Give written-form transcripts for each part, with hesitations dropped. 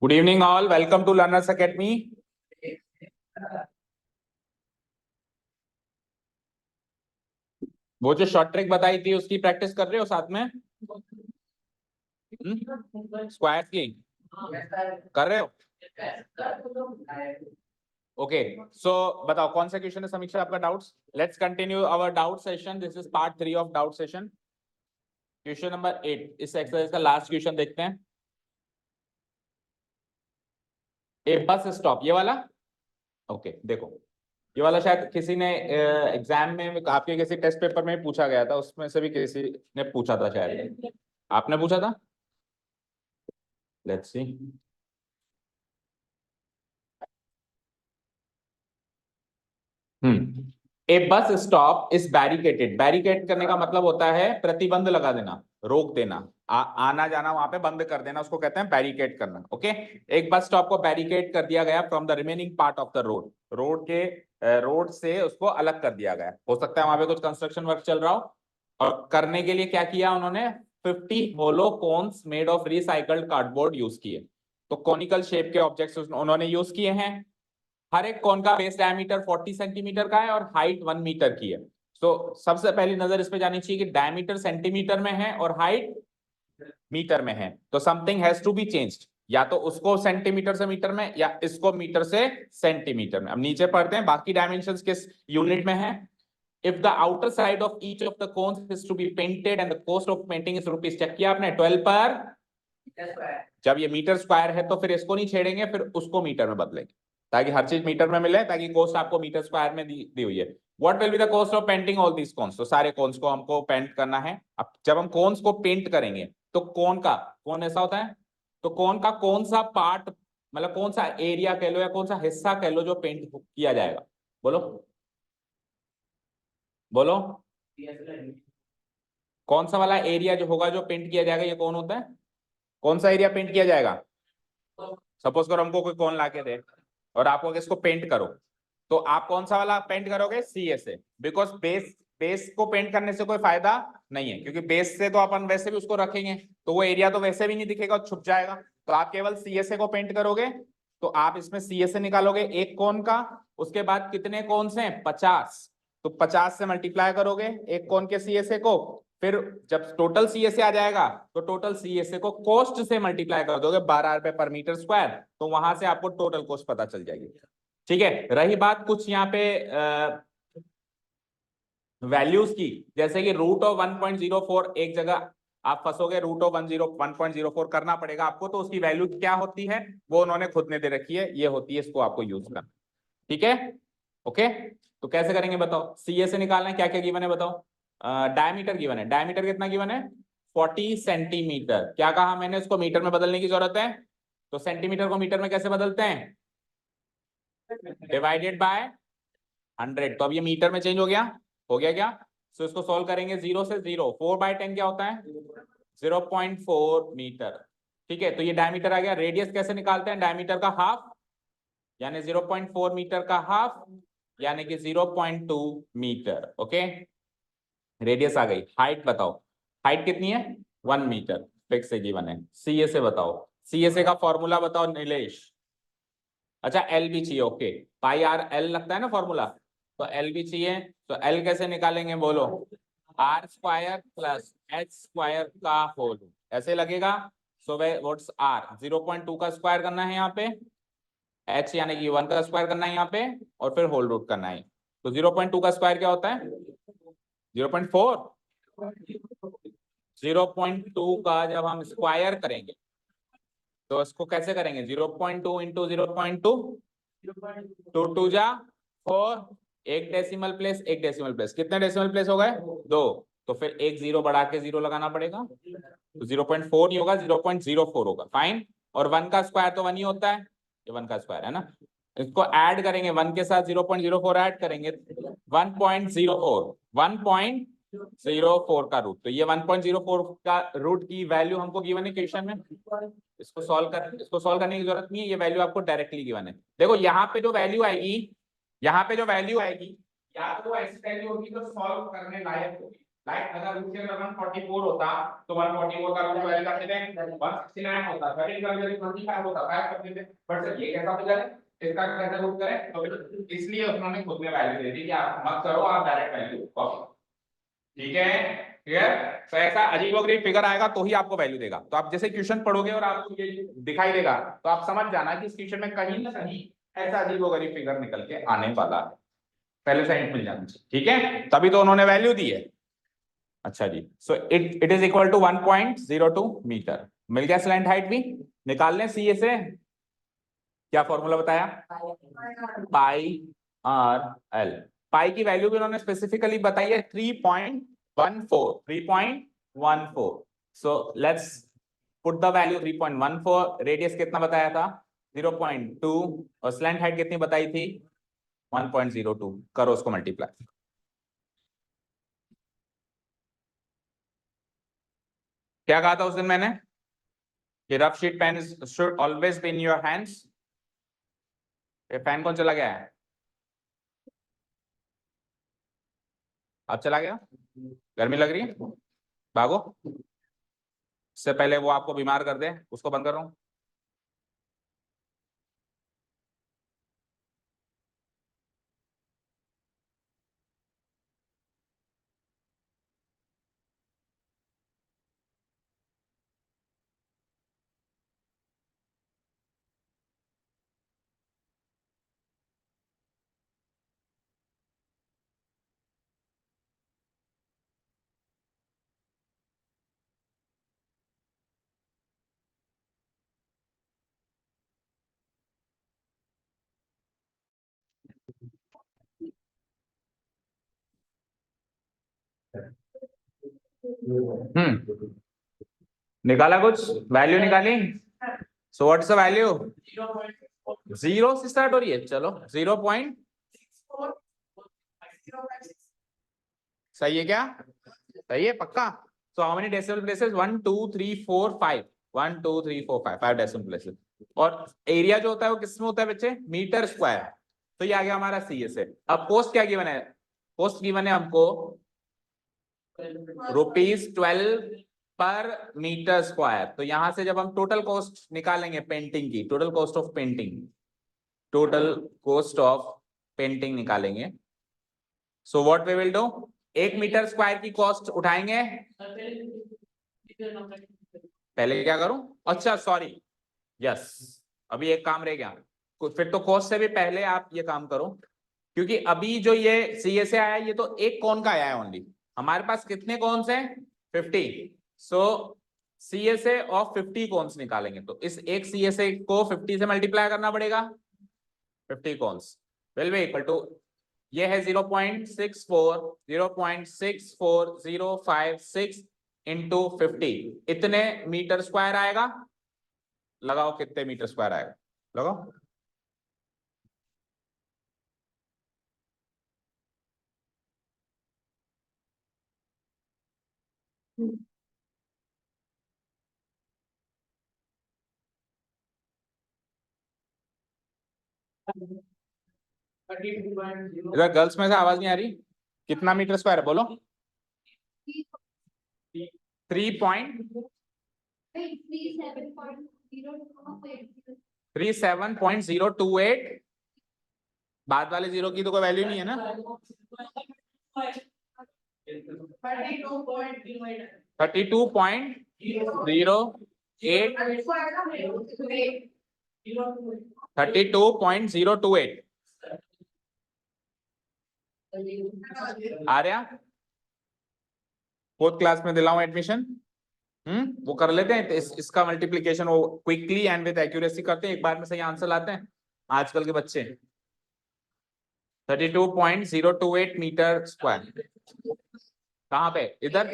Good evening all, welcome to learners academy. वो जो short trick बताई थी उसकी प्रैक्टिस कर रहे हो साथ में? स्क्वायर की कर रहे हो? ओके, सो बताओ कौन सा क्वेश्चन है समीक्षा आपका? Doubts, let's continue our doubt session. This is part 3 of doubt session. Question number 8 इस एक्सरसाइज का लास्ट क्वेश्चन देखते हैं। ए बस स्टॉप, ये वाला। ओके देखो, ये वाला शायद किसी ने एग्जाम में आपके किसी टेस्ट पेपर में पूछा गया था, उसमें से भी किसी ने पूछा था, शायद आपने पूछा था। Let's see. A bus stop is barricaded. Barricade करने का मतलब होता है प्रतिबंध लगा देना, रोक देना, आना जाना वहां पे बंद कर देना, उसको कहते हैं बैरिकेड करना। ओके, एक बस स्टॉप को बैरिकेड कर दिया गया from the remaining part of the road. Road से उसको अलग कर दिया गया। हो सकता है वहां पे कुछ कंस्ट्रक्शन वर्क चल रहा हो, और करने के लिए क्या किया उन्होंने? 50 hollow cones made of recycled cardboard use किए। तो कॉनिकल शेप के ऑब्जेक्ट्स उन्होंने यूज किए हैं। हर एक कोन का बेस डायमीटर 40 सेंटीमीटर का है और हाइट 1 मीटर की है। तो सबसे पहली नजर इस पे जानी चाहिए कि डायमीटर सेंटीमीटर में है और हाइट मीटर में है, तो something has to be changed. या तो उसको सेंटीमीटर से मीटर में, या इसको मीटर से सेंटीमीटर में। अब नीचे पढ़ते हैं बाकी डायमेंशंस किस यूनिट में है। If the outer side of each of the cones is to be painted and the cost of painting is rupees, check किया आपने 12 पर? जब ये मीटर स्क्वायर है तो फिर इसको नहीं छेड़ेंगे, फिर उसको मीटर में बदलेंगे ताकि हर चीज मीटर में मिले, ताकि कॉस्ट आपको मीटर स्क्वायर में दी हुई है। What will be the cost of painting all these cones? तो सारे कोन्स को हमको पेंट करना है। अब जब हम कोन्स को पेंट करेंगे तो कोन ऐसा होता है, तो कोन का कौन सा पार्ट, मतलब कौन सा एरिया कह लो या कौन सा हिस्सा कह लो जो पेंट किया जाएगा? बोलो बोलो, कौन सा वाला एरिया जो होगा जो पेंट किया जाएगा, ये कौन होता है? कौन सा एरिया पेंट किया जाएगा? सपोज करो हमको कोई कौन ला के दे और आपको इसको पेंट करो, तो आप कौन सा वाला पेंट करोगे? सीए से। बिकॉज बेस को पेंट करने से कोई फायदा नहीं है, क्योंकि बेस से तो अपन वैसे भी उसको रखेंगे, तो वो एरिया तो वैसे भी नहीं दिखेगा, छुप जाएगा। तो आप केवल सीएसए को पेंट करोगे। तो आप इसमें सीएसए निकालोगे एक कोन का, उसके बाद कितने कोन से? 50। तो 50 से मल्टीप्लाई करोगे एक कोन के सीएसए को, फिर जब टोटल सीएसए आ जाएगा तो टोटल सीएसए को कॉस्ट से मल्टीप्लाई कर दोगे 12 रुपए पर मीटर स्क्वायर, तो वहां से आपको टोटल कॉस्ट पता चल जाएगी। ठीक है, रही बात कुछ यहाँ पे वैल्यूज की, जैसे कि रूट ऑफ 1.04, एक जगह आप फंसोगे, रूट ऑफ 1.04 करना पड़ेगा आपको, तो उसकी वैल्यू क्या होती है वो उन्होंने खुद ने दे रखी है, ये होती है, इसको आपको यूज करना। ठीक है, ओके। तो कैसे करेंगे बताओ? सीए से निकालना है, क्या क्या गिवन है बताओ? डायमीटर गिवन है, डायमीटर कितना गिवन है? 40 सेंटीमीटर। क्या कहा मैंने? उसको मीटर में बदलने की जरूरत है, तो सेंटीमीटर को मीटर में कैसे बदलते हैं? Divided by 100। तो अब ये मीटर में चेंज हो गया क्या? तो इसको सॉल्व करेंगे, 0 से 0, 4/10 क्या होता है? 0.4 मीटर। ठीक है, तो ये डायमीटर आ गया। रेडियस कैसे निकालते हैं? डायमीटर का हाफ, यानी 0.4 मीटर का हाफ, यानी कि 0.2 मीटर। ओके, रेडियस आ गई। हाइट बताओ, हाइट कितनी है? 1 मीटर, फिक्स है, गिवन है। सीए से बताओ, सीएसए का फॉर्मूला बताओ नीलेश। अच्छा, एल भी चाहिए, ओके। पाई आर एल लगता है ना फॉर्मूला, तो एल भी चाहिए। तो एल कैसे निकालेंगे बोलो? R square plus H square का होल, ऐसे लगेगा। So what's are? 0.2 का स्क्वायर करना है यहाँ पे, एच यानी कि 1 का स्क्वायर करना है यहाँ पे, और फिर होल रूट करना है। तो 0.2 का स्क्वायर क्या होता है? 0.4। 0.2 का जब हम स्क्वायर करेंगे तो इसको कैसे करेंगे? 0.2 इंटू 0.2, 2 जा 4, एक डेसिमल प्लेस एक डेसिमल प्लेस, कितने डेसिमल प्लेस हो गए? 2। तो फिर एक जीरो बढ़ा के 0 लगाना पड़ेगा, तो 0.4 नहीं होगा, 0.04 होगा। फाइन। और 1 का स्क्वायर तो 1 ही होता है, ये 1 का स्क्वायर है ना। इसको ऐड करेंगे, 1 के साथ 0.04 ऐड करेंगे, 1.04, 1.04 का रूट। तो ये 1.04 का रूट की वैल्यू हमको गिवन है क्वेश्चन में। इसको सॉल्व करने की जरूरत नहीं है, ये वैल्यू आपको डायरेक्टली गिवन है। देखो यहाँ पे जो वैल्यू आएगी, यहाँ पे जो वैल्यू आएगी, या तो ऐसी वैल्यू होगी जो सॉल्व करने लायक होगी, लाइक अगर रूट के अंदर 144 होता तो 144 का रूट वैल्यू करते थे 169 होता, 13 का वैल्यू 25 होता, 5 करते थे। बट सर ये कैसा हो जाए, इसका कैसे रूट करें, तो इसलिए उन्होंने खुद में वैल्यू दे दी कि आप मत करो, आप डायरेक्ट वैल्यू कॉपी। ठीक है, क्लियर। तो ऐसा अजीबोगरीब फिगर आएगा तो ही आपको वैल्यू देगा। तो आप जैसे क्वेश्चन पढ़ोगे और आपको ये दिखाई देगा तो आप समझ जाना कि इस क्वेश्चन में कहीं ना कहीं ऐसा अजीबोगरीब फिगर निकल के आने वाला है, पहले से हिंट मिल जाना चाहिए। ठीक है, तभी तो उन्होंने वैल्यू दी है। अच्छा जी, so it is equal to 1.02 metre. मिल गया स्लैंट हाइट भी। निकाल लें सीए से, क्या फॉर्मूला बताया, पाई आर एल। पाई की वैल्यू भी उन्होंने स्पेसिफिकली बताई है 3.14। So let's put the value 3.14। Radius कितना बताया था, 0.2, और स्लैंट हाइट कितनी बताई थी, 1.02। करो उसको मल्टीप्लाई। क्या कहा था उस दिन मैंने कि rough sheet pan should always be in your hands. ये फैन कौन चला गया है, अब चला गया, गर्मी लग रही है, भागो। इससे पहले वो आपको बीमार कर दे, उसको बंद कर रहा हूं। निकाला कुछ वैल्यू निकाली। सो व्हाट्स द वैल्यू, 0 से स्टार्ट हो रही है, चलो 0 पॉइंट, सही है क्या, सही है पक्का। So how many decimal places, 1 2 3 4 5, 1 2 3 4 5, 5 decimal places. और एरिया जो होता है वो किस में होता है बच्चे, मीटर स्क्वायर। तो ये आ गया हमारा सी एस है। अब पोस्ट क्या गिवन है, पोस्ट गिवन है हमको ₹12 पर मीटर स्क्वायर। तो यहां से जब हम टोटल कॉस्ट निकालेंगे पेंटिंग की, total cost of painting, total cost of painting निकालेंगे। So what we will do, 1 metre square की कॉस्ट उठाएंगे। पहले क्या करूं, अच्छा सॉरी, यस, अभी एक काम रह गया। फिर तो कॉस्ट से भी पहले आप ये काम करो, क्योंकि अभी जो ये सीए से आया ये तो एक कौन का आया है ओनली। हमारे पास कितने कौन्स हैं, 50। सो सीएसए ऑफ 50 कौन्स निकालेंगे, तो इस एक सीएसए को 50 से मल्टीप्लाई करना पड़ेगा। 50 कौन्स विल बी इक्वल टू, ये है 0.64 इंटू 50, इतने मीटर स्क्वायर आएगा। लगाओ कितने मीटर स्क्वायर आएगा, लगाओ। इधर गर्ल्स में से आवाज नहीं आ रही, कितना मीटर स्क्वायर है बोलो, 37.028। बाद वाले जीरो की तो कोई वैल्यू नहीं है ना, 32.028 आ रहा। फोर्थ क्लास में दिलाऊं एडमिशन, वो कर लेते हैं, इसका मल्टीप्लीकेशन वो क्विकली एंड विद एक्यूरेसी करते हैं, एक बार में सही आंसर लाते हैं आजकल के बच्चे। 32.028 मीटर स्क्वायर कहाँ पे, इधर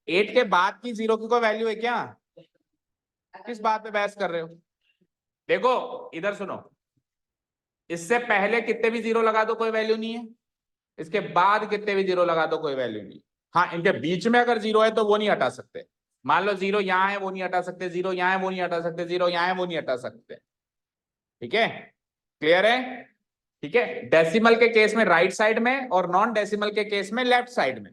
8 के बाद की जीरो की कोई वैल्यू है क्या, किस बात पे बहस कर रहे हो। देखो इधर सुनो, इससे पहले कितने भी जीरो लगा दो कोई वैल्यू नहीं है, इसके बाद कितने भी जीरो लगा दो कोई वैल्यू नहीं। हाँ, इनके बीच में अगर जीरो है तो वो नहीं हटा सकते। मान लो जीरो यहाँ है वो नहीं हटा सकते, जीरो यहाँ है वो नहीं हटा सकते, जीरो यहाँ है वो नहीं हटा सकते। ठीक है, क्लियर है। ठीक है, डेसिमल के केस में राइट साइड में और नॉन डेसिमल के केस में लेफ्ट साइड में।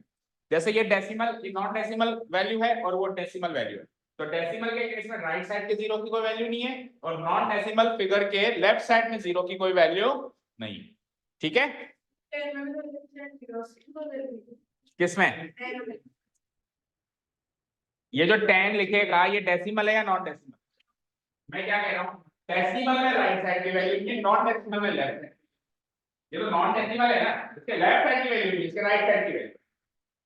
जैसे ये डेसिमल, ये नॉन डेसिमल वैल्यू है और वो डेसिमल वैल्यू है, तो डेसिमल के केस में राइट साइड के जीरो की कोई वैल्यू नहीं है और नॉन डेसिमल फिगर के लेफ्ट साइड में जीरो की कोई वैल्यू नहीं। ठीक है, किसमें ये जो 10 लिखेगा ये डेसिमल है या नॉन डेसिमल? मैं क्या कह रहा हूँ, डेसिमल में राइट साइड की वैल्यू नहीं, नॉन डेसिमल में लेफ्ट साइड। ये तो नॉन डेसिमल है ना, इसके लेफ्ट साइड की वैल्यू नहीं, इसके राइट साइड की वैल्यू।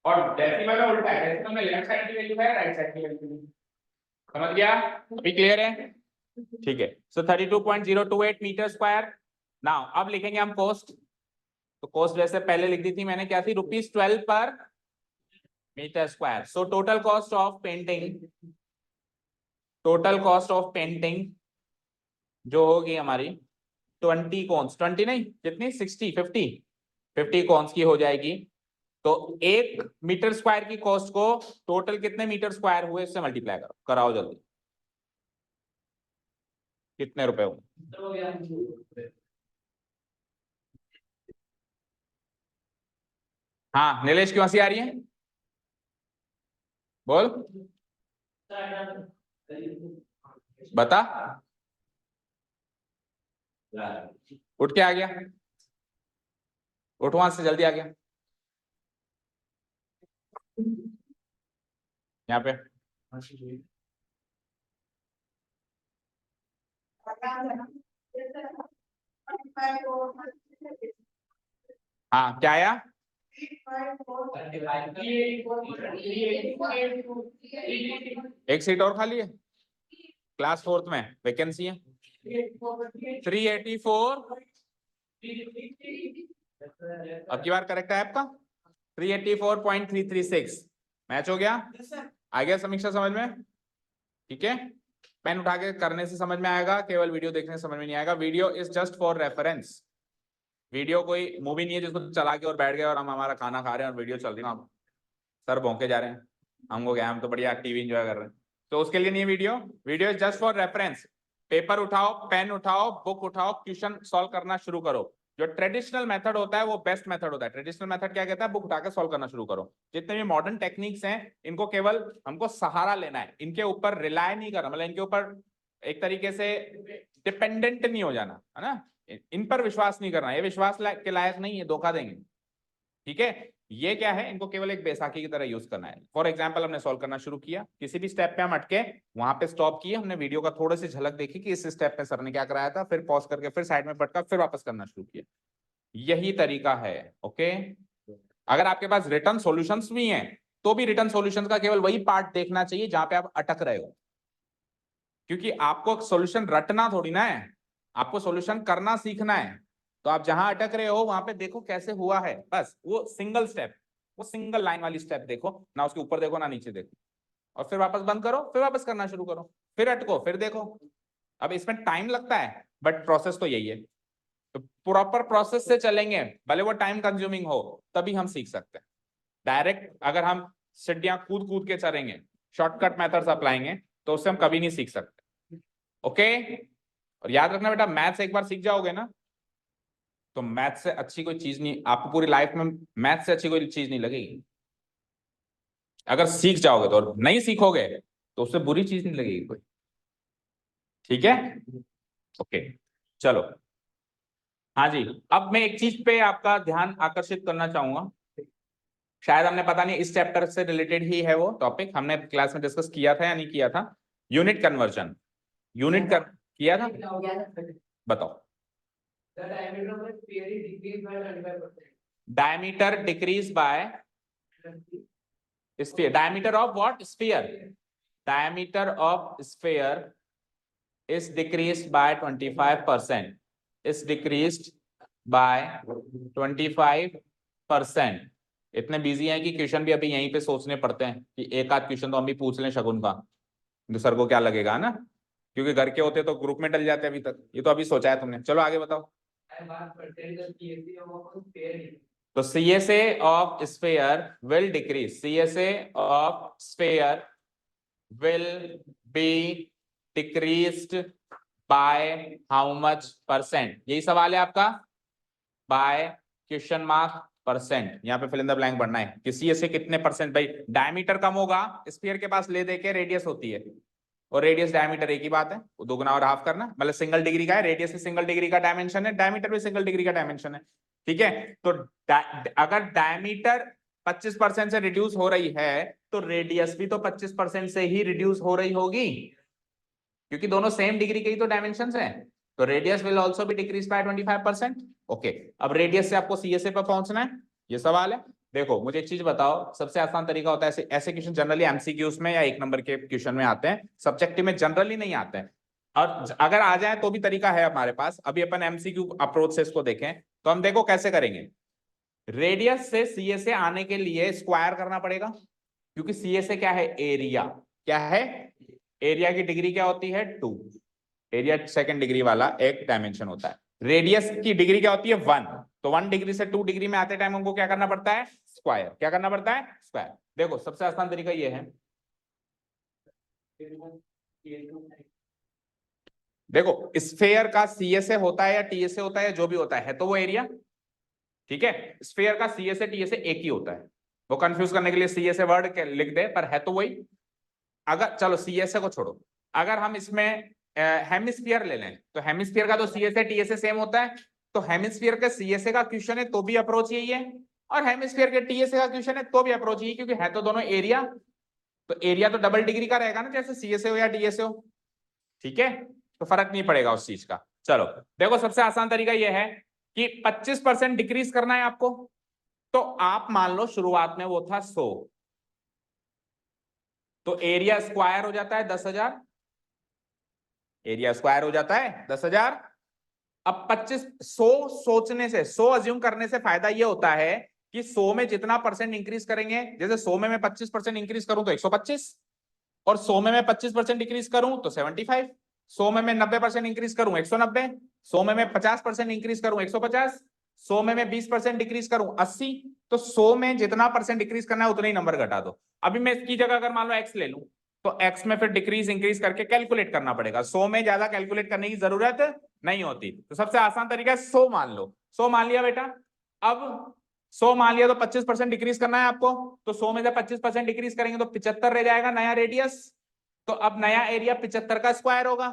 और डेसिमल में उल्टा है, डेसिमल में लेफ्ट साइड की वैल्यू है, राइट साइड की वैल्यू नहीं। समझ गया? अभी क्लियर है? ठीक है, सो 32.028 मीटर स्क्वायर। नाउ अब लिखेंगे हम कॉस्ट। तो कॉस्ट वैसे पहले लिख दी थी मैंने, क्या थी, ₹12 पर metre square. So total cost of painting, total cost of painting जो होगी हमारी 20 कॉन्स, 20 नहीं, कितनी, 60, 50 कॉन्स की हो जाएगी। तो 1 मीटर स्क्वायर की कॉस्ट को टोटल कितने मीटर स्क्वायर हुए इससे मल्टीप्लाई करो, कराओ जल्दी, कितने रुपए हुए? हाँ नीलेश, क्यों हंसी आ रही है, बोल, बता। उठ के आ गया, उठ वहां से जल्दी आ गया यहाँ पे। हाँ क्या आया? एक सीट और खाली है, क्लास 4th में वैकेंसी है 384। अब की बार करेक्ट है आपका 384.336। मैच हो गया, आ गया समीक्षा समझ में? ठीक है, पेन उठा के करने से समझ में आएगा, केवल वीडियो देखने से समझ में नहीं आएगा। Video is just for reference, video कोई मूवी नहीं है जिसको चला के और बैठ गए और हम हमारा खाना खा रहे हैं और वीडियो चल रही है, सर भौंके जा रहे हैं, हमको क्या, हम तो बढ़िया टीवी एंजॉय कर रहे हैं, तो उसके लिए नहीं video. Video is just for reference. Paper उठाओ, पेन उठाओ, बुक उठाओ, क्वेश्चन सॉल्व करना शुरू करो। जो ट्रेडिशनल मेथड होता है वो बेस्ट मेथड होता है। ट्रेडिशनल मेथड क्या कहता है, बुक उठा के सॉल्व करना शुरू करो। जितने भी मॉडर्न टेक्निक्स हैं इनको केवल हमको सहारा लेना है, इनके ऊपर रिलाय नहीं करना, मतलब इनके ऊपर एक तरीके से डिपेंडेंट नहीं हो जाना, है ना, इन पर विश्वास नहीं करना, ये विश्वास के लायक नहीं है, धोखा देंगे। ठीक है, ये क्या है, इनको केवल एक बैसाखी की तरह यूज करना है। फॉर एग्जांपल हमने सॉल्व करना शुरू किया, किसी भी स्टेप पे हम अटके, वहां पे स्टॉप किए, हमने वीडियो का थोड़ी सी झलक देखी कि इस स्टेप पे सर ने क्या कराया था, फिर पॉज करके फिर साइड में पटका, फिर वापस करना शुरू किया। यही तरीका है। ओके, अगर आपके पास रिटर्न सॉल्यूशंस भी हैं तो भी रिटर्न सॉल्यूशंस का केवल वही पार्ट देखना चाहिए जहां पे आप अटक रहे हो, क्योंकि आपको सॉल्यूशन रटना थोड़ी ना है, आपको सॉल्यूशन करना सीखना है। तो आप जहां अटक रहे हो वहां पे देखो कैसे हुआ है, बस वो सिंगल स्टेप, वो सिंगल लाइन वाली स्टेप देखो ना, उसके ऊपर देखो ना नीचे देखो, और फिर वापस बंद करो, फिर वापस करना शुरू करो, फिर अटको, फिर देखो। अब इसमें टाइम लगता है बट प्रोसेस तो यही है। तो प्रॉपर प्रोसेस से चलेंगे, भले वो टाइम कंज्यूमिंग हो, तभी हम सीख सकते हैं। डायरेक्ट अगर हम सीढ़ियां कूद कूद के चलेंगे, शॉर्टकट मेथड्स अपनाएंगे, तो उससे हम कभी नहीं सीख सकते। ओके, और याद रखना बेटा, मैथ्स एक बार सीख जाओगे ना तो मैथ से अच्छी कोई चीज नहीं, आपको पूरी लाइफ में मैथ से अच्छी कोई चीज नहीं लगेगी। अगर सीख जाओगे तो, और नहीं सीखोगे तो उससे बुरी चीज नहीं लगेगी कोई। ठीक है, ओके, चलो। हाँ जी, अब मैं एक चीज पे आपका ध्यान आकर्षित करना चाहूंगा, शायद हमने, पता नहीं, इस चैप्टर से रिलेटेड ही है वो टॉपिक, हमने क्लास में डिस्कस किया था या नहीं किया था, यूनिट कन्वर्जन। यूनिट कर किया था, बताओ। Diameter decrease by sphere, diameter of what, sphere, diameter of sphere is decreased by 25%, is decreased by 25%। इतने बिजी हैं कि क्वेश्चन भी अभी यहीं पे सोचने पड़ते हैं कि एक आध क्वेश्चन तो हम भी पूछ लें शगुन का, तो सर को क्या लगेगा ना, क्योंकि घर के होते तो ग्रुप में डल जाते अभी तक, ये तो अभी सोचा है तुमने। चलो आगे बताओ। तो CSA of sphere will decrease, CSA of sphere will be decreased by how much %? यही सवाल है आपका, by question mark परसेंट, यहाँ पे फिल इन द ब्लैंक बढ़ना है कि सी से कितने परसेंट। भाई डायमीटर कम होगा, स्फीयर के पास ले दे के रेडियस होती है, और रेडियस डायमीटर एक ही बात है, वो दुगना और हाफ करना, मतलब सिंगल डिग्री का है, रेडियस भी सिंगल डिग्री का डायमेंशन है, डायमीटर भी सिंगल डिग्री का डायमेंशन है। ठीक है, तो अगर डायमीटर 25% से रिड्यूस हो रही है तो रेडियस भी तो 25% से ही रिड्यूस हो रही होगी, क्योंकि दोनों सेम डिग्री के ही तो डायमेंशन है। तो रेडियस विल ऑल्सो भी डिक्रीज बाय 25%। ओके, अब रेडियस से आपको सीएसए पर पहुंचना है, ये सवाल है। देखो मुझे एक चीज बताओ, सबसे आसान तरीका होता है, ऐसे ऐसे क्वेश्चन जनरली एमसीक्यूज में या 1 नंबर के क्वेश्चन में आते हैं, सब्जेक्टिव में जनरली नहीं आते हैं, और अगर आ जाए तो भी तरीका है हमारे पास। अभी अपन एमसीक्यू अप्रोच से इसको देखें तो हम देखो कैसे करेंगे। रेडियस से सीएसए आने के लिए स्क्वायर करना पड़ेगा, क्योंकि सीएसए क्या है, एरिया। क्या है, एरिया की डिग्री क्या होती है, 2। एरिया सेकंड डिग्री वाला एक डायमेंशन होता है। रेडियस की डिग्री क्या होती है, 1। तो 1 डिग्री से 2 डिग्री में आते टाइम हमको क्या करना पड़ता है, स्क्वायर। क्या करना पड़ता है, स्क्वायर। देखो सबसे आसान तरीका ये है, देखो स्फेयर का सीएसए होता है या टीएसए होता है, जो भी होता है तो वो एरिया। ठीक है, स्फेयर का सीएसए टीएसए एक ही होता है, वो कंफ्यूज करने के लिए सीएसए वर्ड लिख दे, पर है तो वही। अगर चलो सीएसए को छोड़ो, अगर हम इसमें हेमिस्फीयर ले लें, तो हेमिस्फीयर का तो सीएसए टीएसए सेम होता है, तो हेमिस्फीयर के सीएसए का क्वेश्चन है तो भी अप्रोच यही है, और हेमिस्फीयर के टीएसए का क्वेश्चन है तो भी अप्रोच यही, क्योंकि है तो दोनों एरिया। तो एरिया तो डबल डिग्री का रहेगा ना, जैसे सीएसए हो या टीएसए हो। ठीक है, तो फर्क नहीं पड़ेगा उस चीज का। चलो देखो सबसे आसान तरीका यह है कि 25% डिक्रीज करना है आपको, तो आप मान लो शुरुआत में वो था 100, तो एरिया स्क्वायर हो जाता है 10,000, एरिया स्क्वायर हो जाता है 10,000। अब 100 सोचने से, 100 अज्यूम करने से फायदा ये होता है कि 100 में जितना परसेंट इंक्रीज करेंगे, जैसे 100 में मैं 25% इंक्रीज करूं तो 125, और 100 में मैं 25% इंक्रीज करूं तो 75, 100 में मैं 90% इंक्रीज करूं 190, 100 में मैं 50% इंक्रीज करूं 150, 100 में मैं 20% डिक्रीज करूं 80। तो 100 में जितना परसेंट डिक्रीज करना है उतना ही नंबर घटा दो। अभी मैं इसकी जगह अगर मान लो एक्स ले लूं, तो एक्स में फिर डिक्रीज इंक्रीज करके कैलकुलेट करना पड़ेगा, 100 में ज्यादा कैलकुलेट करने की जरूरत नहीं होती। तो सबसे आसान तरीका है 100 मान लो, 100 मान लिया बेटा। अब 100 मान लिया तो 25% डिक्रीज करना है आपको, तो 100 में से 25% डिक्रीज करेंगे तो 75 रह जाएगा नया रेडियस। तो अब नया एरिया 75 का स्क्वायर होगा,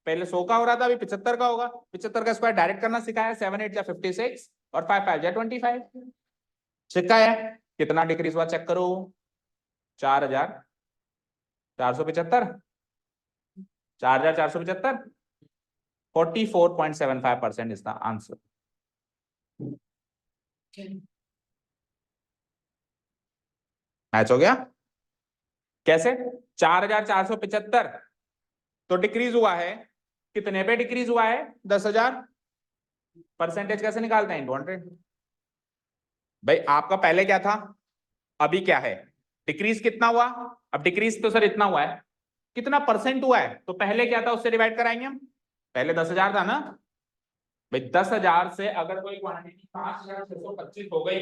पहले 100 का हो रहा था अभी 75 का होगा। 75 का स्क्वायर डायरेक्ट करना सिखाया, 7 8 जा 56 और 5 5 जा 25 सिखाया। कितना डिक्रीज हुआ चेक करो, 4,475, 4,475, 44.75% इज द आंसर। मैच हो गया कैसे, 4,475 तो डिक्रीज हुआ है, कितने पे डिक्रीज हुआ है, 10,000। परसेंटेज कैसे निकालते हैं, 200। भाई आपका पहले क्या था, अभी क्या है, डिक्रीज कितना हुआ। अब डिक्रीज तो सर इतना हुआ है, कितना परसेंट हुआ है, तो पहले क्या था उससे डिवाइड कराएंगे हम। पहले 10,000 था ना भाई, 10,000 से अगर कोई क्वांटिटी 5,625 हो गई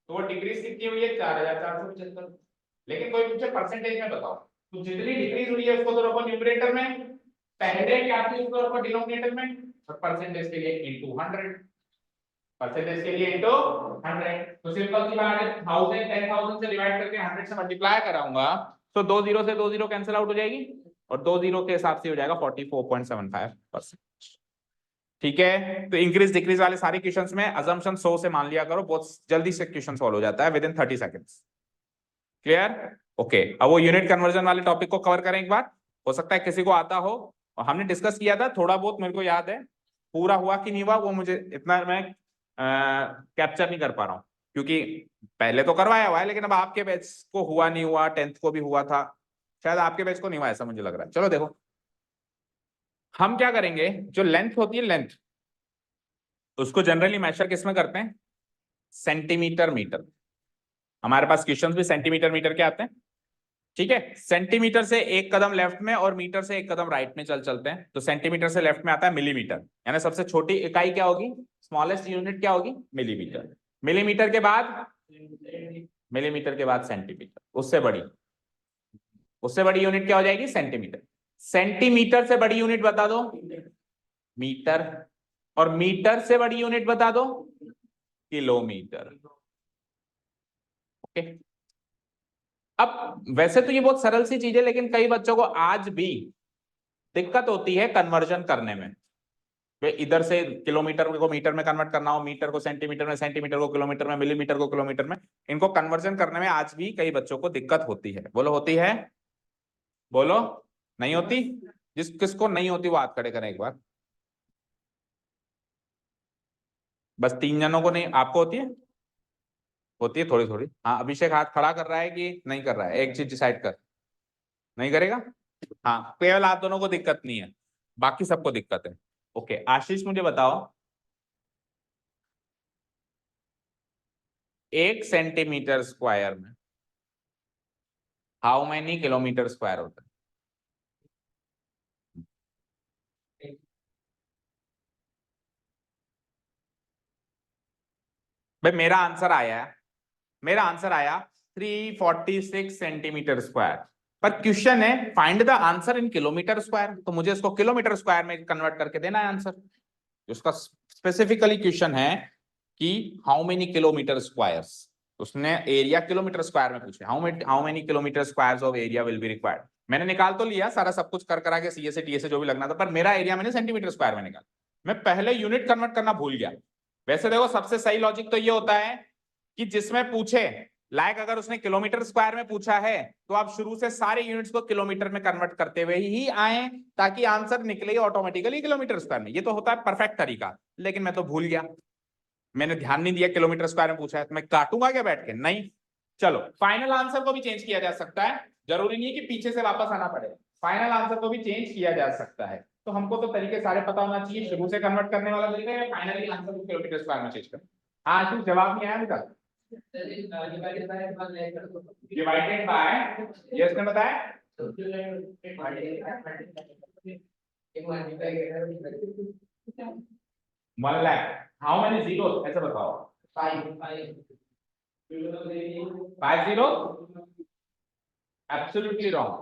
तो वो डिक्रीज कितनी हुई है, 4,475। लेकिन कोई पूछे परसेंटेज में बताओ, तो जितनी डिक्रीज हुई है उसको तो रखो न्यूमरेटर में, पहले क्या थी उसको रखो डिनोमिनेटर में, और परसेंटेज के लिए इनटू 100, परसेंटेज के लिए इनटू 100। तो सिंपल सी बात है, 1000 10,000 से डिवाइड करके 100 से मल्टीप्लाई कराऊंगा, तो 2 जीरो से 2 जीरो कैंसिल आउट हो जाएगी, और 2 जीरो के हिसाब से हो जाएगा 44.75%। ठीक है, तो इंक्रीज डिक्रीज वाले सारे क्वेश्चंस में अजम्पशन 100 से मान लिया करो, बहुत जल्दी से क्वेश्चन सॉल्व हो जाता है with in 30 seconds. Clear, okay. अब वो यूनिट कन्वर्जन वाले टॉपिक को कवर करें एक बार, हो सकता है किसी को आता हो, और हमने डिस्कस किया था थोड़ा बहुत, मेरे को याद है, पूरा हुआ कि नहीं हुआ वो मुझे इतना मैं कैप्चर नहीं कर पा रहा हूँ, क्योंकि पहले तो करवाया हुआ है, लेकिन अब आपके बैच को हुआ नहीं हुआ, 10th को भी हुआ था, शायद आपके बैच को नहीं हुआ ऐसा मुझे लग रहा है। चलो देखो हम क्या करेंगे, जो लेंथ होती है लेंथ, उसको जनरली मेजर किसमें करते हैं, सेंटीमीटर मीटर। हमारे पास क्वेश्चंस भी सेंटीमीटर मीटर के आते हैं। ठीक है, सेंटीमीटर से एक कदम लेफ्ट में और मीटर से एक कदम राइट में चलते हैं, तो सेंटीमीटर से लेफ्ट में आता है मिलीमीटर, यानी सबसे छोटी इकाई क्या होगी, स्मॉलेस्ट यूनिट क्या होगी, मिलीमीटर। मिलीमीटर के बाद, मिलीमीटर के बाद सेंटीमीटर, उससे बड़ी यूनिट क्या हो जाएगी, सेंटीमीटर। सेंटीमीटर से बड़ी यूनिट बता दो, मीटर, और मीटर से बड़ी यूनिट बता दो, किलोमीटर। ओके। अब वैसे तो ये बहुत सरल सी चीज है, लेकिन कई बच्चों को आज भी दिक्कत होती है कन्वर्जन करने में। वे इधर से किलोमीटर को मीटर में कन्वर्ट करना हो, मीटर को सेंटीमीटर में, सेंटीमीटर को किलोमीटर में, मिलीमीटर को किलोमीटर में, इनको कन्वर्जन करने में आज भी कई बच्चों को दिक्कत होती है। बोलो होती है? बोलो नहीं होती? किसको नहीं होती वो हाथ खड़े करें एक बार। बस 3 जनों को नहीं, आपको होती है? होती है थोड़ी थोड़ी। हाँ, अभिषेक हाथ खड़ा कर रहा है कि नहीं कर रहा है? एक चीज डिसाइड कर, नहीं करेगा? हाँ, केवल आप दोनों को दिक्कत नहीं है, बाकी सबको दिक्कत है। ओके, आशीष मुझे बताओ, 1 सेंटीमीटर स्क्वायर में हाउ मैनी किलोमीटर स्क्वायर होता है? भाई मेरा आंसर आया 346 सेंटीमीटर स्क्वायर। पर क्वेश्चन है find the answer in kilometre square, तो मुझे इसको किलोमीटर स्क्वायर में कन्वर्ट करके देना है आंसर। उसका स्पेसिफिकली क्वेश्चन है कि हाउ मेनी किलोमीटर स्क्वायर्स, उसने एरिया किलोमीटर स्क्वायर में पूछे, how many kilometre squares of area will be required. मैंने निकाल तो लिया सारा सब कुछ कर करा के, सीए से टीए से जो भी लगना था, पर मेरा एरिया मैंने सेंटीमीटर स्क्वायर में निकाला। मैं पहले यूनिट कन्वर्ट करना भूल गया। वैसे देखो सबसे सही लॉजिक तो ये होता है कि जिसमें पूछे लाइक अगर उसने किलोमीटर स्क्वायर में पूछा है तो आप शुरू से सारे यूनिट्स को किलोमीटर में कन्वर्ट करते हुए ही आए, ताकि आंसर निकले ऑटोमेटिकली किलोमीटर स्क्वायर में। ये तो होता है परफेक्ट तरीका, लेकिन मैं तो भूल गया, मैंने ध्यान नहीं दिया किलोमीटर स्क्वायर में पूछा है, तो मैं काटूंगा क्या बैठ के? नहीं। चलो, फाइनल आंसर को भी चेंज किया जा सकता है, जरूरी नहीं है कि पीछे से वापस आना पड़े, फाइनल आंसर को भी चेंज किया जा सकता है। तो हमको तो तरीके सारे पता होना चाहिए, शुरू से कन्वर्ट करने वाला तरीका है, फाइनली आंसर को किलोमीटर स्क्वायर में चेंज कर। हाँ आशीष, जवाब नहीं आया अभी तक? डिवाइडेड बाय, ये उसने बताया 1 लाख। हाउ मेनी जीरो, ऐसे बताओ। 5 जीरो, एब्सोल्युटली रॉन्ग।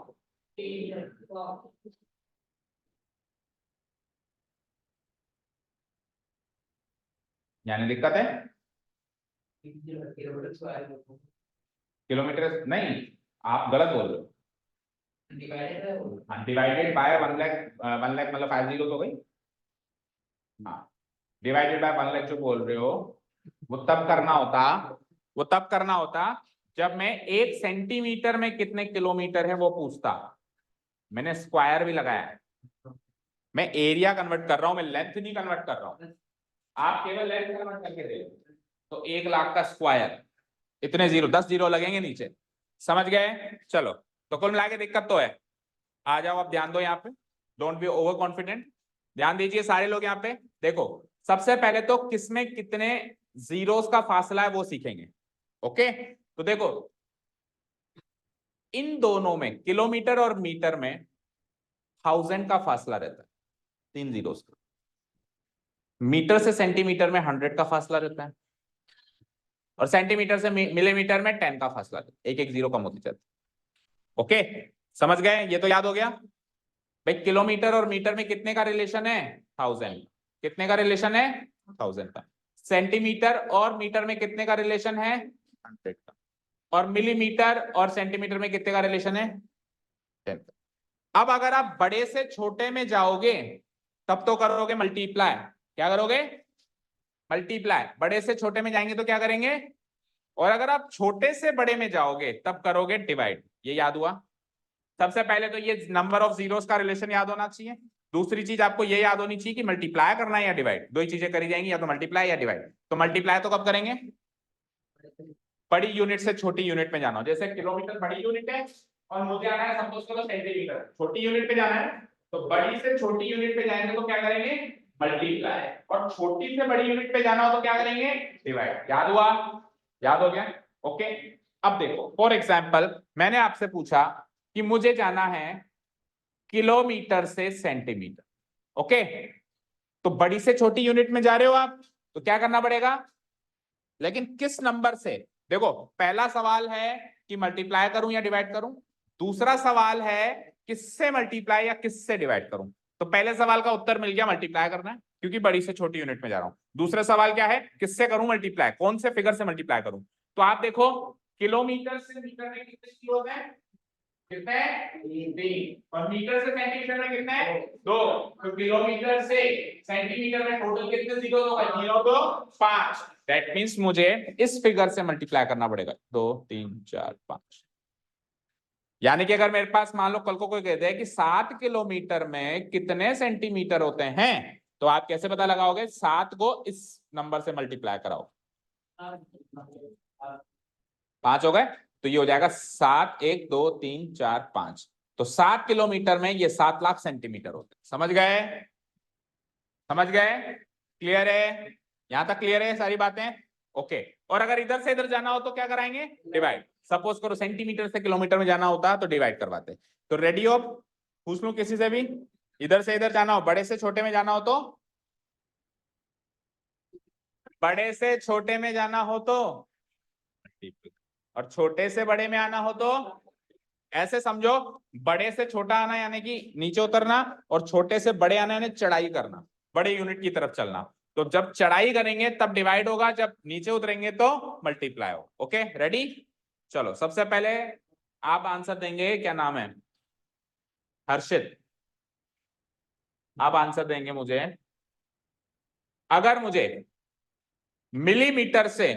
यानी दिक्कत है किलोमीटर नहीं, आप गलत बोल रहे हो। डिवाइडेड बाय 1 लाख मतलब 5 जीरो तो गई। हाँ, डिवाइडेड बाय 1 लाख जो बोल रहे हो वो तब करना होता जब मैं 1 सेंटीमीटर में कितने किलोमीटर है वो पूछता। मैंने स्क्वायर भी लगाया है, मैं एरिया कन्वर्ट कर रहा हूं, मैं लेंथ नहीं कन्वर्ट कर रहा हूं। आप केवल लेंथ कन्वर्ट करके दे, तो 1 लाख का स्क्वायर, इतने जीरो, 10 जीरो लगेंगे नीचे, समझ गए? चलो, तो कुल मिला के दिक्कत तो है। आ जाओ, आप ध्यान दो यहाँ पे, डोंट बी ओवर कॉन्फिडेंट, ध्यान दीजिए सारे लोग यहाँ पे। देखो, सबसे पहले तो किसमें कितने जीरोस का फासला है वो सीखेंगे। ओके, तो देखो इन दोनों में, किलोमीटर और मीटर में 1000 का फासला रहता है, 3 जीरोस का। मीटर से सेंटीमीटर में 100 का फासला रहता है, और सेंटीमीटर से मिलीमीटर में 10 का फासला रहता है, एक एक जीरो कम होती जाती है। ओके, समझ गए? ये तो याद हो गया भाई। किलोमीटर और मीटर में कितने का रिलेशन है? 1000। कितने का रिलेशन है? 1000 का। सेंटीमीटर और मीटर में कितने का रिलेशन है? 100 का। और मिलीमीटर और सेंटीमीटर में कितने का रिलेशन है? 10 का। अब अगर आप बड़े से छोटे में जाओगे तब तो करोगे मल्टीप्लाई। क्या करोगे? मल्टीप्लाई। बड़े से छोटे में जाएंगे तो क्या करेंगे? और अगर आप छोटे से बड़े में जाओगे तब करोगे डिवाइड। ये याद हुआ? सबसे पहले तो ये नंबर ऑफ जीरोस का रिलेशन याद होना चाहिए। दूसरी चीज आपको ये याद होनी चाहिए कि मल्टीप्लाई करना है या डिवाइड, दो ही चीजें करी जाएंगी, या तो मल्टीप्लाई या डिवाइड। तो मल्टीप्लाई तो कब करेंगे? बड़ी यूनिट से छोटी यूनिट में जाना हो, जैसे किलोमीटर बड़ी यूनिट है और मुझे आना है सपोज करो सेंटीमीटर, छोटी यूनिट पे जाना है, तो बड़ी से छोटी यूनिट पे जाएंगे तो क्या करेंगे? मल्टीप्लाई। और छोटी से बड़ी यूनिट पे जाना हो तो क्या करेंगे? डिवाइड। याद हुआ? याद हो गया? ओके। अब देखो, फॉर एग्जाम्पल मैंने आपसे पूछा कि मुझे जाना है किलोमीटर से सेंटीमीटर। ओके, तो बड़ी से छोटी यूनिट में जा रहे हो आप, तो क्या करना पड़ेगा? लेकिन किस नंबर से? देखो, पहला सवाल है कि मल्टीप्लाई करूं या डिवाइड करूं, दूसरा सवाल है किससे मल्टीप्लाई या किससे डिवाइड करूं। तो पहले सवाल का उत्तर मिल गया, मल्टीप्लाई करना है क्योंकि बड़ी से छोटी यूनिट में जा रहा हूं। दूसरा सवाल क्या है? किससे करूं मल्टीप्लाई, कौन से फिगर से मल्टीप्लाई करूं। तो आप देखो किलोमीटर से मीटर में कितने किलो होते हैं? कितने? 3। और मीटर से सेंटीमीटर में कितने? 2। तो किलोमीटर से सेंटीमीटर में टोटल कितने जीरो होगा? 0 2 5। दैट मींस मुझे इस फिगर से मल्टीप्लाई करना पड़ेगा 2 3 4 5। यानी कि अगर मेरे पास मान लो कल को कोई कहते हैं कि 7 किलोमीटर में कितने सेंटीमीटर होते हैं, तो आप कैसे पता लगाओगे? 7 को इस नंबर से मल्टीप्लाई कराओ। 5 हो गए, तो ये हो जाएगा 7 1 2 3 4 5। तो 7 किलोमीटर में ये 7 लाख सेंटीमीटर होते हैं। समझ गए? समझ गए? क्लियर है? यहां तक क्लियर है सारी बातें? ओके। और अगर इधर से इधर जाना हो तो क्या कराएंगे? डिवाइड। सपोज करो सेंटीमीटर से किलोमीटर में जाना होता तो डिवाइड करवाते। तो रेडी हो? पूछ लूं किसी से भी? इधर से इधर जाना हो, बड़े से छोटे में जाना हो तो? बड़े से छोटे में जाना हो तो, और छोटे से बड़े में आना हो तो ऐसे समझो, बड़े से छोटा आना यानी कि नीचे उतरना, और छोटे से बड़े आना यानी चढ़ाई करना, बड़े यूनिट की तरफ चलना। तो जब चढ़ाई करेंगे तब डिवाइड होगा, जब नीचे उतरेंगे तो मल्टीप्लाई हो। Okay ready? चलो सबसे पहले आप आंसर देंगे, क्या नाम है? हर्षित। आप आंसर देंगे मुझे, अगर मुझे मिलीमीटर से,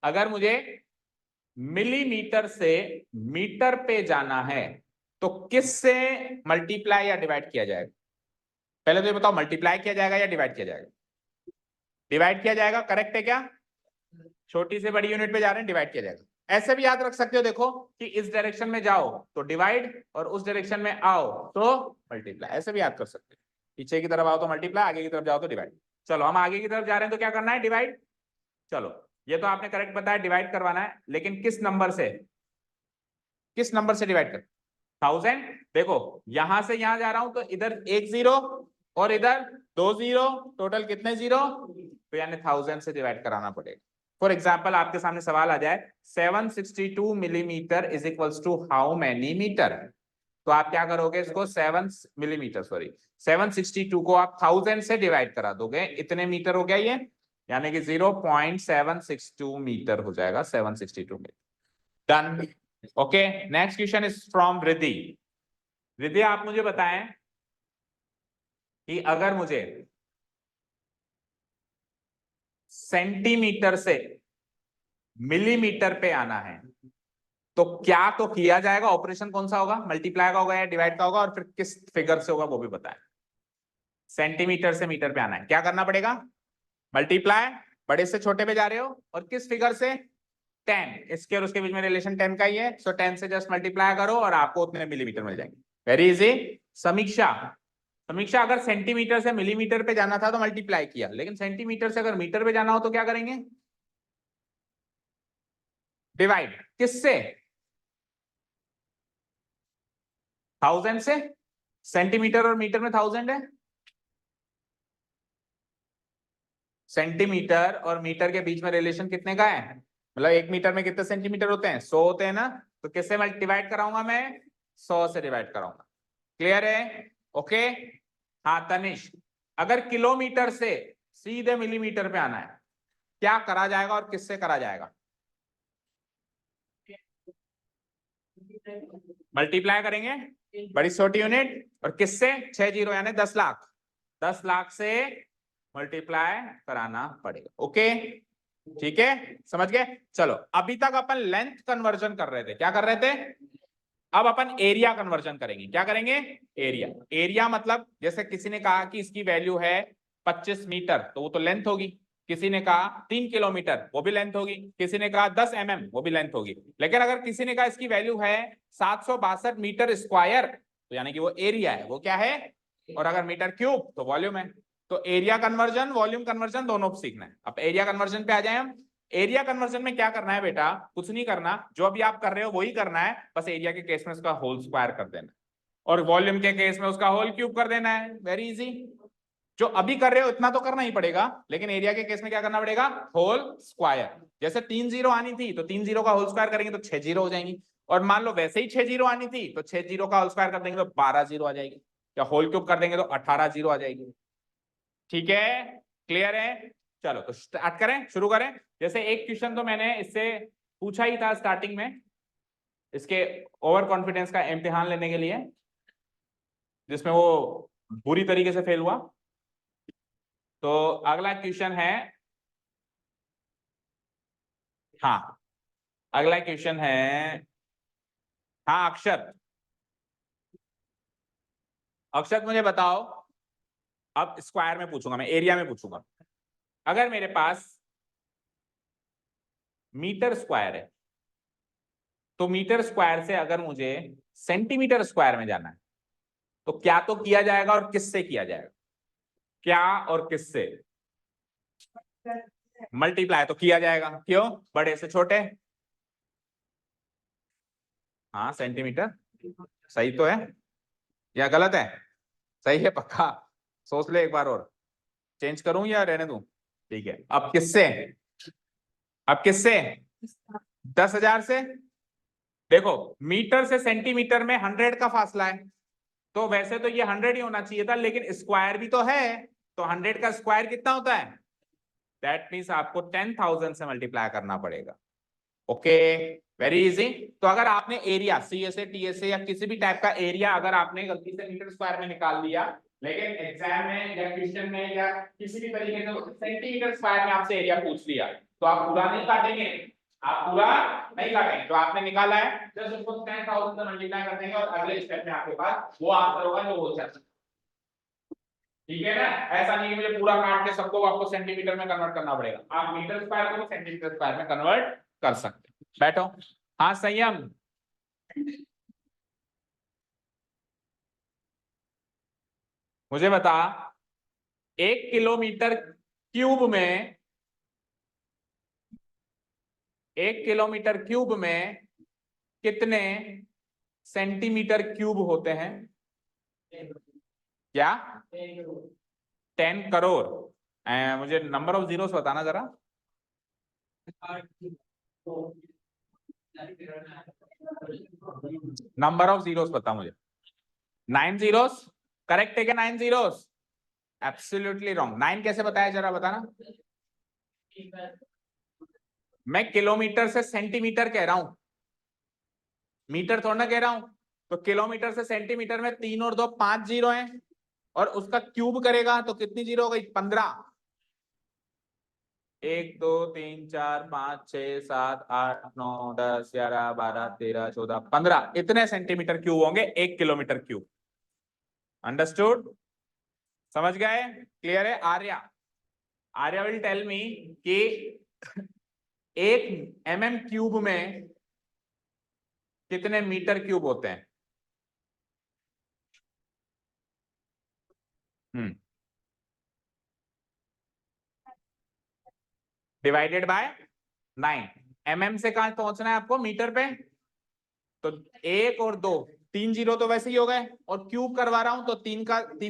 अगर मुझे मिलीमीटर से मीटर पे जाना है तो किससे मल्टीप्लाई या डिवाइड किया जाएगा? पहले तो ये बताओ, मल्टीप्लाई किया जाएगा या डिवाइड किया जाएगा? डिवाइड किया जाएगा, करेक्ट है क्या? छोटी से बड़ी यूनिट पे जा रहे हैं, डिवाइड किया जाएगा। ऐसे भी याद रख सकते हो, देखो कि इस डायरेक्शन में जाओ तो डिवाइड, और उस डायरेक्शन में आओ तो मल्टीप्लाई। ऐसे भी याद कर सकते हो। पीछे की तरफ आओ तो मल्टीप्लाई, आगे की तरफ जाओ तो डिवाइड। चलो हम आगे की तरफ जा रहे हैं तो क्या करना है? डिवाइड। चलो ये तो आपने करेक्ट बताया, डिवाइड करवाना है, लेकिन किस नंबर से? किस नंबर से डिवाइड कर? 1000। देखो यहां से यहां जा रहा हूं तो इधर 1 0 और इधर 2 0, टोटल कितने जीरो? तो यानी 1000 से डिवाइड कराना पड़ेगा। फॉर एग्जाम्पल आपके सामने सवाल आ जाए 762 millimetre is equals to how many metre, तो आप क्या करोगे? इसको 7 मिलीमीटर, सॉरी 762 को आप 1000 से डिवाइड करा दोगे, इतने मीटर हो गया ये, यानी कि 0.762 मीटर हो जाएगा। 762 metre. Done. Okay next question is from Riddhi. Riddhi आप मुझे बताएं कि अगर मुझे सेंटीमीटर से मिलीमीटर पे आना है तो क्या तो किया जाएगा? ऑपरेशन कौन सा होगा? मल्टीप्लाई का होगा या डिवाइड का होगा? और फिर किस फिगर से होगा वो भी बताएं। सेंटीमीटर से मीटर पे आना है, क्या करना पड़ेगा? मल्टीप्लाई। बड़े से छोटे पे जा रहे हो, और किस फिगर से? 10। इसके और उसके बीच में रिलेशन 10 का ही है, सो 10 से जस्ट मल्टीप्लाई करो और आपको उतने मिलीमीटर मिल जाएंगे। Very easy. समीक्षा, समीक्षा अगर सेंटीमीटर से मिलीमीटर पे जाना था तो मल्टीप्लाई किया, लेकिन सेंटीमीटर से अगर मीटर पे जाना हो तो क्या करेंगे? डिवाइड। किससे? 1000 से। सेंटीमीटर और मीटर में 1000 है। सेंटीमीटर और मीटर के बीच में रिलेशन कितने का है? मतलब 1 मीटर में कितने सेंटीमीटर होते हैं? 100 होते हैं ना। तो किससे डिवाइड कराऊंगा मैं? 100 से डिवाइड कराऊंगा। क्लियर है? ओके। हाँ तनिष, अगर किलोमीटर से सीधे मिलीमीटर पे आना है क्या करा जाएगा और किससे करा जाएगा? मल्टीप्लाई करेंगे, बड़ी छोटी यूनिट, और किससे? 6 जीरो यानी 10 लाख। 10 लाख से मल्टीप्लाई कराना पड़ेगा। ओके ठीक है, समझ गए? चलो अभी तक अपन लेंथ कन्वर्जन कर रहे थे, क्या कर रहे थे? अब अपन एरिया कन्वर्जन करेंगे। क्या करेंगे? एरिया। एरिया मतलब जैसे किसी ने कहा कि इसकी वैल्यू है 25 मीटर, तो वो तो लेंथ होगी। किसी ने कहा 3 किलोमीटर, वो भी लेंथ होगी। किसी ने कहा 10 mm, वो भी लेंथ होगी। लेकिन अगर किसी ने कहा इसकी वैल्यू है 762 मीटर स्क्वायर, तो यानी कि वो एरिया है। वो क्या है? और अगर मीटर क्यूब तो वॉल्यूम है। तो एरिया कन्वर्जन वॉल्यूम कन्वर्जन दोनों सीखना है। अब एरिया कन्वर्जन पे आ जाए हम। एरिया कन्वर्जन में क्या करना है बेटा? कुछ नहीं करना, जो अभी आप कर रहे हो वही करना है, बस एरिया के केस में उसका होल स्क्वायर कर देना, और वॉल्यूम के केस में उसका होल क्यूब कर देना है। Very easy. जो अभी कर रहे हो इतना तो करना ही पड़ेगा, लेकिन एरिया के केस में क्या करना पड़ेगा? Whole square. जैसे 3 जीरो आनी थी तो 3 जीरो का होल स्क्वायर करेंगे तो 6 जीरो हो जाएंगी, और मान लो वैसे ही 6 जीरो आनी थी तो 6 जीरो का होल स्क्वायर कर देंगे तो 12 जीरो आ जाएगी, या होल क्यूब कर देंगे तो 18 जीरो आ जाएगी। ठीक है? क्लियर है? चलो तो स्टार्ट करें, शुरू करें। जैसे एक क्वेश्चन तो मैंने इससे पूछा ही था स्टार्टिंग में इसके ओवर कॉन्फिडेंस का इम्तिहान लेने के लिए, जिसमें वो बुरी तरीके से फेल हुआ। तो अगला क्वेश्चन है, हाँ अगला क्वेश्चन है, हाँ अक्षत, अक्षत मुझे बताओ, अब स्क्वायर में पूछूंगा मैं, एरिया में पूछूंगा। अगर मेरे पास मीटर स्क्वायर है, तो मीटर स्क्वायर से अगर मुझे सेंटीमीटर स्क्वायर में जाना है, तो क्या तो किया जाएगा और किससे किया जाएगा? क्या और किससे? मल्टीप्लाई तो किया जाएगा, क्यों? बड़े से छोटे। हाँ सेंटीमीटर सही तो है या गलत है? सही है पक्का? सोच ले एक बार और, चेंज करूं या रहने दूं? ठीक है, अब किससे? अब किससे? 10,000 से। देखो मीटर से सेंटीमीटर में 100 का फासला है, तो वैसे तो ये 100 ही होना चाहिए था, लेकिन स्क्वायर भी तो है, तो 100 का स्क्वायर कितना होता है? दैट मीन्स आपको 10,000 से मल्टीप्लाई करना पड़ेगा। Okay, very easy. तो अगर आपने एरिया सीएसए टीएसए या किसी भी टाइप का एरिया अगर आपने गलती से मीटर स्क्वायर में निकाल दिया, लेकिन एग्जाम में या क्वेश्चन में या किसी भी तरीके से सेंटीमीटर स्क्वायर में आपसे एरिया पूछ लिया, तो आप पूरा नहीं काटेंगे, आप पूरा नहीं काटेंगे। तो आपने निकाला है, जस्ट उसको 10,000 से मल्टीप्लाई कर देंगे और अगले स्टेप में आपके पास वो आंसर होगा जो हो सकता है। ठीक है ना? ऐसा नहीं कि मुझे पूरा काट के सबको आपको सेंटीमीटर में कन्वर्ट करना पड़ेगा, आप मीटर स्क्वायर को सेंटीमीटर स्क्वायर में कन्वर्ट कर सकते हैं। बैठो। हाँ संयम, मुझे बता, 1 किलोमीटर क्यूब में, 1 किलोमीटर क्यूब में कितने सेंटीमीटर क्यूब होते हैं? क्या? 10 करोड़। मुझे नंबर ऑफ जीरोस बताना जरा। नंबर ऑफ जीरोस बता मुझे। 9 जीरोस करेक्ट है क्या? 9 जीरोस एब्सोल्युटली रॉन्ग। 9 कैसे बताया जरा बताना। मैं किलोमीटर से सेंटीमीटर कह रहा हूं, मीटर थोड़ा ना कह रहा हूं। तो किलोमीटर से सेंटीमीटर में 3 और 2 5 जीरो हैं, और उसका क्यूब करेगा तो कितनी जीरो हो गई? 15। 1 2 3 4 5 6 7 8 9 10 11 12 13 14 15 इतने सेंटीमीटर क्यूब होंगे 1 किलोमीटर क्यूब। अंडरस्टूड? समझ गए? क्लियर है? Arya, Arya will tell me कि 1 mm क्यूब में कितने मीटर क्यूब होते हैं? Divided by 9। mm से कहां पहुंचना है आपको? मीटर पे। तो 1 और 2, 3 जीरो तो वैसे ही हो गए, और क्यूब करवा रहा हूं तो 3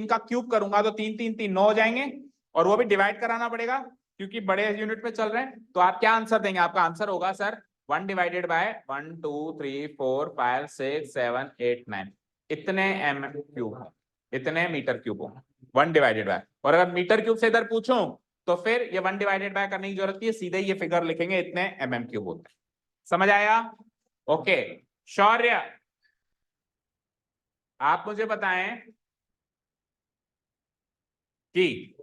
का क्यूब करूंगा तो 3 3 3 9 हो जाएंगे, और वो भी डिवाइड कराना पड़ेगा क्योंकि बड़े यूनिट में चल रहे हैं। तो आप क्या आंसर देंगे? आपका आंसर होगा सर 1 डिवाइडेड बाय 1 2 3 4 5 6 7 8 9 इतने mm क्यूब, इतने मीटर क्यूब हो 1 डिवाइडेड बाय। और अगर मीटर क्यूब से इधर पूछूं तो फिर ये 1 डिवाइडेड बाय करने की जरूरत नहीं है, सीधे ये फिगर लिखेंगे इतने mm क्यूब होते हैं। समझ आया? ओके। शौर्य, आप मुझे बताएं कि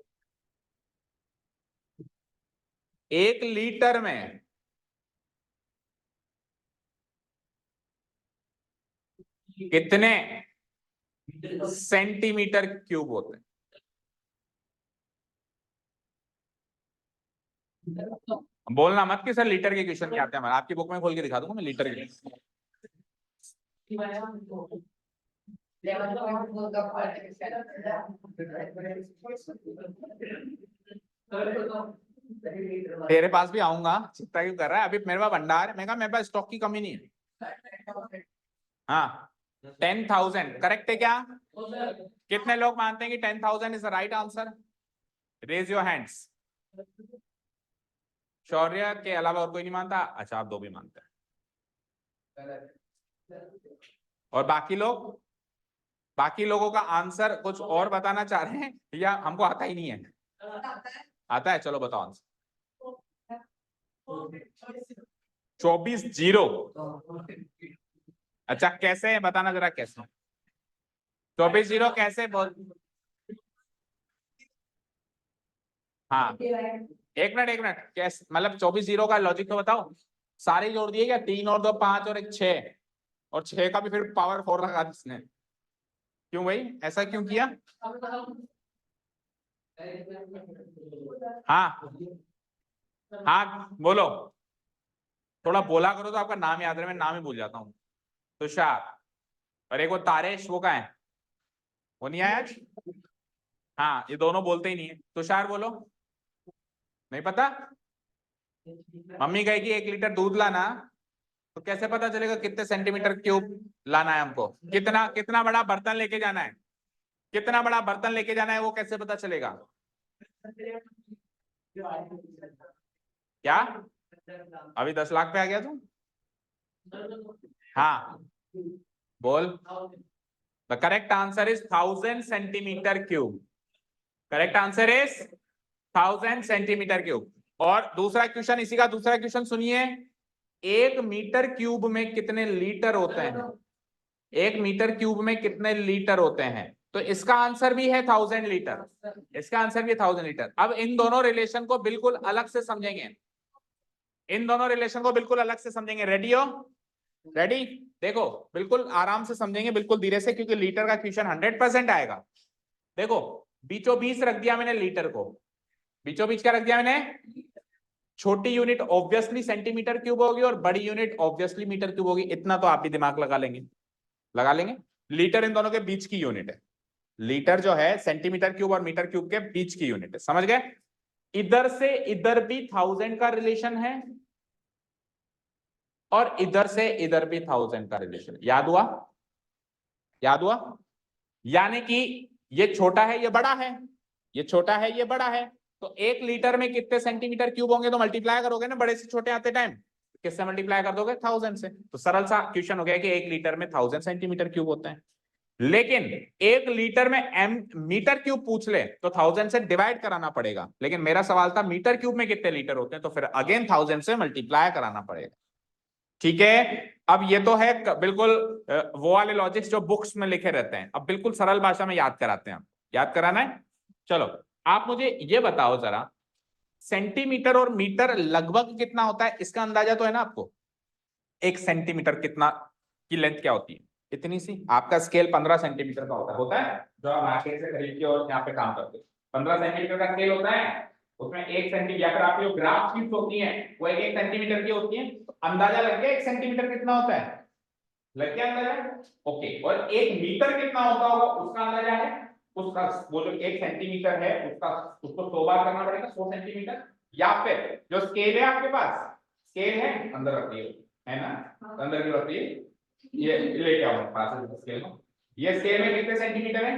1 लीटर में कितने सेंटीमीटर क्यूब होते हैं? बोलना मत कि सर लीटर के क्वेश्चन क्या आते हैं, आपकी बुक में खोल के दिखा दूंगा मैं लीटर के। तेरे पास भी आऊंगा, चिंता क्यों कर रहा है? अभी मेरे पास भंडार है, मैं कहा मेरे पास स्टॉक की कमी नहीं है। हाँ 10,000 करेक्ट है क्या? कितने लोग मानते हैं कि 10,000 is the right answer? Raise your hands. Shaurya के अलावा और कोई नहीं मानता? अच्छा आप दो भी मानते हैं, और बाकी लोग? बाकी लोगों का आंसर कुछ और बताना चाह रहे हैं या हमको आता ही नहीं है? आता है, चलो बताओ आंसर। 24 जीरो। अच्छा कैसे है बताना जरा, कैसे 24 जीरो कैसे बोल। हाँ एक मिनट कैसे, मतलब 24 जीरो का लॉजिक तो बताओ। सारे जोड़ दिए क्या, 3 और 2 5 और एक 6, और 6 का भी फिर पावर 4 लगा जिसने। क्यों भाई ऐसा क्यों किया। हाँ हाँ बोलो, थोड़ा बोला करो तो आपका नाम याद रहे, मैं नाम ही भूल जाता हूँ। तुषार, और एक वो तारेश, वो कहाँ है, वो नहीं आया आज। हाँ ये दोनों बोलते ही नहीं है। तुषार बोलो, नहीं पता। मम्मी कहेगी 1 लीटर दूध लाना, तो कैसे पता चलेगा कितने सेंटीमीटर क्यूब लाना है हमको, कितना कितना बड़ा बर्तन लेके जाना है, कितना बड़ा बर्तन लेके जाना है, वो कैसे पता चलेगा। क्या अभी 10 लाख पे आ गया तू। हाँ बोल। The correct answer is 1000 centimetre cube. Correct answer is 1000 centimetre cube. और दूसरा क्वेश्चन, इसी का दूसरा क्वेश्चन सुनिए। 1 मीटर क्यूब में कितने लीटर होते हैं, 1 मीटर क्यूब में कितने लीटर होते हैं। तो इसका आंसर भी है 1000 लीटर, इसका आंसर भी है 1000 लीटर। अब इन दोनों रिलेशन को बिल्कुल अलग से समझेंगे, इन दोनों रिलेशन को बिल्कुल अलग से समझेंगे। रेडी हो, रेडी। देखो बिल्कुल आराम से समझेंगे, बिल्कुल धीरे से, क्योंकि लीटर का क्वेश्चन 100% आएगा। देखो बीचों बीच रख दिया मैंने लीटर को, बीचों बीच क्या रख दिया मैंने, छोटी यूनिट ऑब्वियसली सेंटीमीटर क्यूब होगी और बड़ी यूनिट ऑब्वियसली मीटर क्यूब होगी, इतना तो आप भी दिमाग लगा लेंगे, लगा लेंगे। लीटर इन दोनों के बीच की यूनिट है, लीटर जो है सेंटीमीटर क्यूब और मीटर क्यूब के बीच की यूनिट है, समझ गए। इधर से इधर भी 1000 का रिलेशन है, और इधर से इधर भी 1000 का रिलेशन, याद हुआ, याद हुआ। यानी कि ये छोटा है ये बड़ा है, ये छोटा है ये बड़ा है। तो 1 लीटर में कितने सेंटीमीटर क्यूब होंगे, तो मल्टीप्लाई करोगे ना बड़े से छोटे आते टाइम, किससे मल्टीप्लाई कर दोगे, 1000 से। तो सरल सा क्वेश्चन हो गया कि 1 लीटर में 1000 सेंटीमीटर क्यूब होते हैं। लेकिन 1 लीटर में एम मीटर क्यूब पूछ ले तो 1000 से डिवाइड कराना पड़ेगा, लेकिन मेरा सवाल था मीटर क्यूब में कितने लीटर होते हैं, तो फिर अगेन 1000 से मल्टीप्लाई कराना पड़ेगा। ठीक है। अब ये तो है बिल्कुल वो वाले लॉजिक्स जो बुक्स में लिखे रहते हैं, अब बिल्कुल सरल भाषा में याद कराते हैं, याद कराना है। चलो आप मुझे ये बताओ जरा, सेंटीमीटर और मीटर लगभग कितना होता है, इसका अंदाजा तो है ना आपको। 1 सेंटीमीटर कितना की लेंथ क्या होती है, इतनी सी। आपका स्केल 15 सेंटीमीटर का होता है जो आप मार्केट से खरीद के और यहाँ पे काम करते हो, 15 सेंटीमीटर का स्केल होता है। उसमें 1 सेंटीमीटर, या फिर आपकी जो ग्राफ शीट होती है वो 1 सेंटीमीटर की होती है। तो अंदाजा लग गया 1 सेंटीमीटर कितना होता है, लग गया अंदाजा। ओके, और 1 मीटर कितना होता होगा उसका अंदाजा है। उसका वो जो 1 सेंटीमीटर है उसका, उसको 100 बार करना पड़ेगा, 100 सेंटीमीटर। या फिर जो स्केल है आपके पास, स्केल है अंदर रखिए, है ना, अंदर की रखिए, ये लेके आओ पास स्केल को। ये स्केल में कितने सेंटीमीटर है,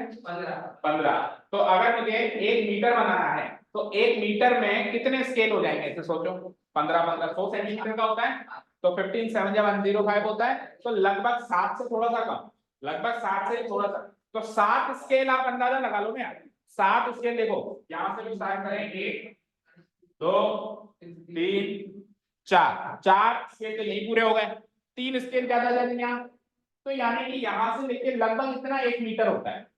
15। तो अगर मुझे 1 मीटर बनाना है तो 1 मीटर में कितने स्केल हो जाएंगे, ऐसे सोचो। 15 15 100 सेंटीमीटर का होता है, तो 15 7 या 105 होता है, तो लगभग 7 से थोड़ा सा कम, लगभग 7 से थोड़ा सा। तो 7 स्केल आप अंदाजा लगा लो ना यार, 7 स्केल देखो, यहां से भी स्टार्ट करें, 1 2 3 4, 4 स्केल तो यही पूरे हो गए, 3 स्केल ज्यादा जाएंगे यहाँ। तो यानी कि यहाँ से लेके लगभग इतना 1 मीटर होता है।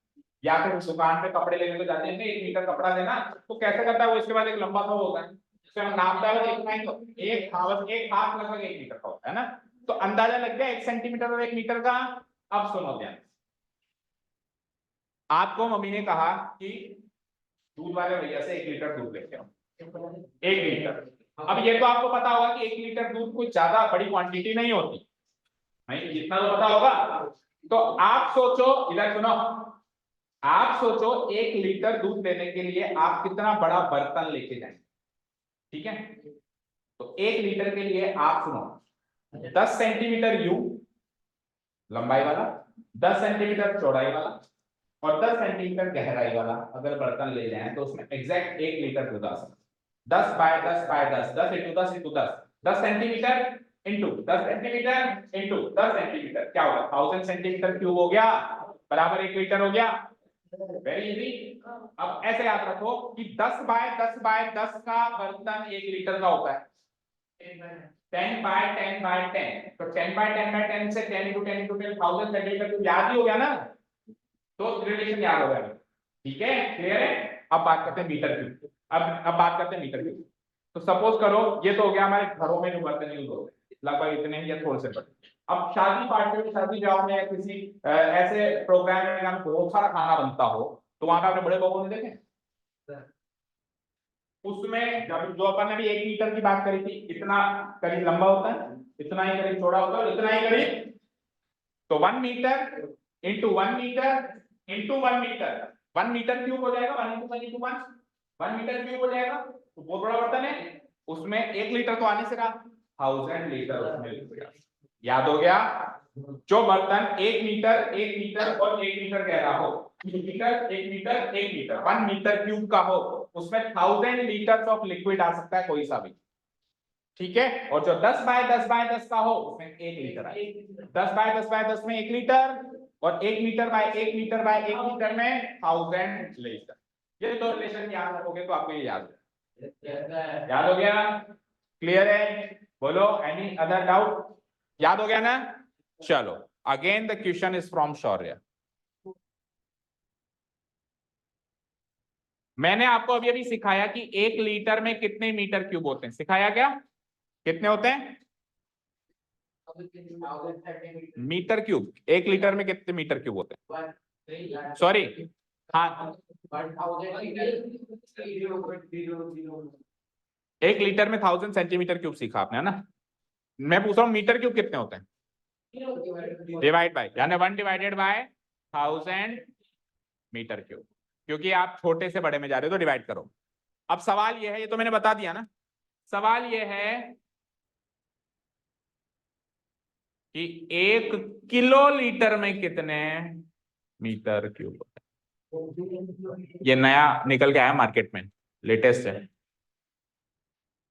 या फिर दुकान पे कपड़े लेने को जाते हैं 1 मीटर कपड़ा लेना, तो कैसे करता है वो, इसके बाद एक लंबा सा होता है, उसे हम नापता है, देखना है तो एक हाथ लगभग 1 मीटर का होता है ना। तो अंदाजा लग गया 1 सेंटीमीटर और 1 मीटर का। अब सुनो ध्यान, आपको मम्मी ने कहा कि दूध वाले भैया से 1 लीटर दूध लेके आओ, 1 लीटर। अब ये तो आपको पता होगा कि 1 लीटर दूध कोई ज्यादा बड़ी क्वांटिटी नहीं होती, नहीं इतना तो पता होगा। तो आप सोचो, इधर सुनो, आप सोचो 1 लीटर दूध लेने के लिए आप कितना बड़ा बर्तन लेके जाएंगे, ठीक है। तो 1 लीटर के लिए आप सुनो, 10 सेंटीमीटर यू लंबाई वाला, 10 सेंटीमीटर चौड़ाई वाला, और 10 सेंटीमीटर गहराई वाला अगर बर्तन ले जाए तो उसमें एग्जैक्ट 1 लीटर दूध आ सकता है। 10 by 10 by 10, 10 into 10 into 10, 10 centimetre into 10 centimetre into 10 centimetre, क्या होगा, 1000 सेंटीमीटर क्यूब हो गया, बराबर 1 लीटर हो गया। Very easy. अब ऐसे याद रखो कि 10 बाय 10 बाय 10 का बर्तन 1 लीटर का होता है, 10 बाय 10 बाय 10, तो 10 बाय 10 बाय 10 से 10 into 10 into 10 1000 सेंटीमीटर क्यूब याद ही हो गया ना, तो रिलेशन याद हो गया, ठीक है, क्लियर है। अब बात करते हैं मीटर क्यूब। अब बात करते हैं मीटर क्यूब। तो सपोज करो ये तो हो गया हमारे घरों में जो बर्तन यूज होते हैं, लगभग इतने ही या थोड़े से बड़े। अब शादी पार्टी में, शादी ब्याह में या किसी ऐसे प्रोग्राम में जहाँ बहुत सारा खाना बनता हो, तो वहां पे आपने बड़े लोगों ने देखे, उसमें जब जो अपन ने भी 1 मीटर की बात करी थी, इतना करीब लंबा होता है, इतना ही करीब चौड़ा होता है, इतना ही करीब, तो 1 metre into 1 metre into 1 metre, 1 metre cube हो जाएगा, 1 इंटू 1 इंटू 1 मीटर क्यूब हो जाएगा। तो बहुत बड़ा बर्तन है, उसमें 1 लीटर तो आने से रहा, 1000 लीटर उसमें लिक्विड। याद हो गया। जो बर्तन 1 मीटर और 1 मीटर गहरा हो, metre 1 metre 1 metre 1 metre cube का हो, उसमें 1000 लीटर ऑफ लिक्विड आ सकता है, कोई सा भी, ठीक है। और जो 10 बाय 10 बाय 10 का हो, उसमें 1 लीटर आए, 10 बाय 10 बाय 10 में 1 लीटर, और 1 metre by 1 metre by 1 metre में 1000 लीटर। ये दो रिलेशन याद रखोगे तो आपको ये याद हो गया, क्लियर है। बोलो, एनी अदर डाउट, याद हो गया ना। चलो, again the question is from Shaurya. मैंने आपको अभी अभी सिखाया कि 1 लीटर में कितने मीटर क्यूब होते हैं, सिखाया क्या, कितने होते हैं मीटर क्यूब, 1 लीटर में कितने मीटर क्यूब होते हैं, सॉरी, हाँ 1 लीटर में 1000 सेंटीमीटर क्यूब सीखा आपने, है ना। मैं पूछ रहा हूँ मीटर क्यूब कितने होते हैं, डिवाइड बाय, यानी 1 डिवाइडेड बाय 1000 मीटर क्यूब, क्योंकि आप छोटे से बड़े में जा रहे हो तो डिवाइड करो। अब सवाल यह है, ये तो मैंने बता दिया ना, सवाल यह है कि 1 किलो लीटर में कितने मीटर क्यूब होते हैं। ये नया निकल के आया मार्केट में, लेटेस्ट है।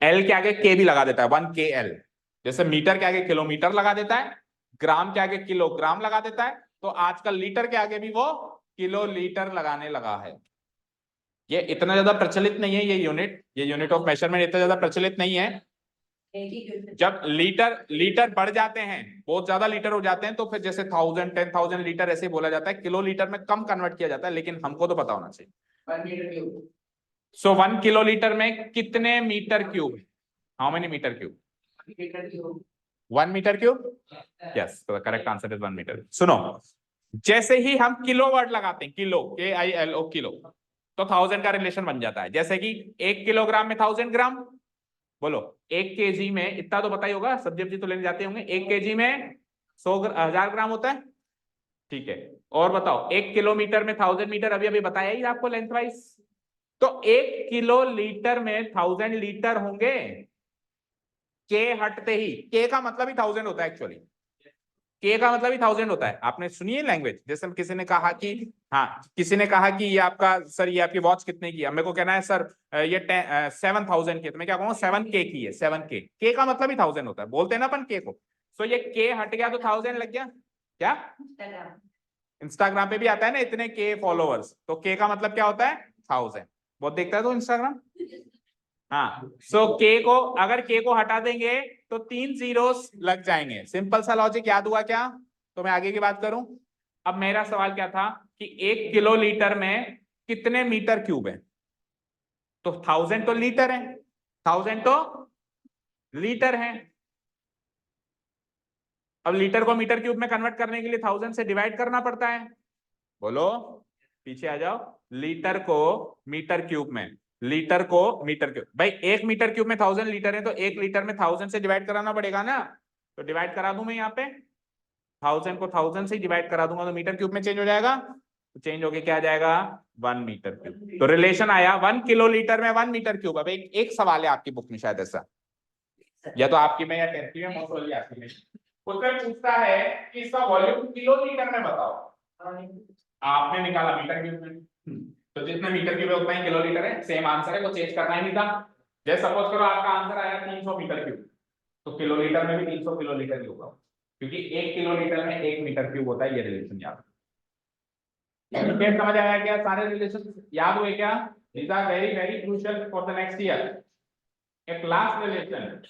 एल के आगे के भी लगा देता है, 1 के एल, जैसे मीटर के आगे किलोमीटर लगा देता है, ग्राम के आगे किलोग्राम लगा देता है, तो आजकल लीटर के आगे भी वो किलो लीटर लगाने लगा है। ये इतना ज्यादा प्रचलित नहीं है, ये यूनिट ऑफ मेजरमेंट इतना ज्यादा प्रचलित नहीं है। जब लीटर बढ़ जाते हैं, बहुत ज्यादा लीटर हो जाते हैं, तो फिर जैसे 1000 10,000 लीटर ऐसे बोला जाता है, किलो लीटर में कम कन्वर्ट किया जाता है, लेकिन हमको तो पता होना चाहिए। सो 1 किलो लीटर में कितने metre cube, how many metre cube, 1 metre cube, yes, तो करेक्ट आंसर इज 1 मीटर। सुनो, जैसे ही हम किलो वर्ड लगाते हैं, किलो, KILO, किलो, तो 1000 का रिलेशन बन जाता है। जैसे कि 1 किलोग्राम में 1000 ग्राम, बोलो 1 केजी में, इतना तो पता ही होगा, सब्जी तो लेने जाते होंगे, 1 केजी में 1000 ग्राम होता है, ठीक है। और बताओ 1 किलोमीटर में 1000 मीटर, अभी अभी बताया ही आपको लेंथ वाइज, तो 1 किलो लीटर में 1000 लीटर होंगे। के हटते ही, के का मतलब ही 1000 होता है, एक्चुअली के का मतलब ही 1000 होता है। आपने सुनी है लैंग्वेज, जैसे किसी ने कहा कि, हाँ, किसी ने कहा कि ये आपका सर, ये आपकी वॉच कितने की है, मेरे को कहना है सर ये 7000 की है, तो मैं क्या कहूँगा 7K की है, 7K, के का मतलब ही 1000 होता है, बोलते हैं ना अपन के को। सो ये के हट गया तो 1000 लग गया। क्या इंस्टाग्राम पे भी आता है ना, इतने के फॉलोअर्स, तो के का मतलब क्या होता है 1000, बहुत देखता है तो इंस्टाग्राम। हाँ, सो के को, अगर के को हटा देंगे तो 3 जीरोस लग जाएंगे, सिंपल सा लॉजिक, याद हुआ क्या। तो मैं आगे की बात करूं। अब मेरा सवाल क्या था कि 1 किलो लीटर में कितने मीटर क्यूब है, तो 1000 तो लीटर है, 1000 तो लीटर है। अब लीटर को मीटर क्यूब में कन्वर्ट करने के लिए 1000 से डिवाइड करना पड़ता है। बोलो, पीछे आ जाओ। लीटर को मीटर क्यूब में, लीटर को मीटर क्यूब, भाई 1 मीटर क्यूब में 1000 लीटर है, तो 1 लीटर में 1000 से डिवाइड कराना पड़ेगा ना, तो डिवाइड करा दूं मैं यहाँ पे, 1000 को 1000 से डिवाइड करा दूंगा तो मीटर क्यूब में चेंज हो जाएगा, तो चेंज होके क्या आ जाएगा 1 मीटर क्यूब। तो रिलेशन आया 1 किलो लीटर में 1 मीटर क्यूब। अब एक सवाल है आपकी बुक में शायद ऐसा, या तो आपकी में या 10th में, मोस्ट वाली आपकी में, उसमें पूछता है कि इसका वॉल्यूम किलो लीटर में बताओ, आपने निकाला मीटर क्यूब में, तो जितने मीटर क्यूब है उतना ही किलो लीटर है, सेम आंसर है, को चेंज करना ही नहीं था। जैसे सपोज करो आपका आंसर आया 300 मीटर क्यूब, तो किलो लीटर में भी 300 किलो लीटर ही होगा, क्योंकि 1 किलो लीटर में 1 मीटर क्यूब होता है। ये रिलेशन याद, समझ आया क्या, सारे रिलेशन याद हुए क्या। These are very very crucial for the next year. एक लास्ट रिलेशन,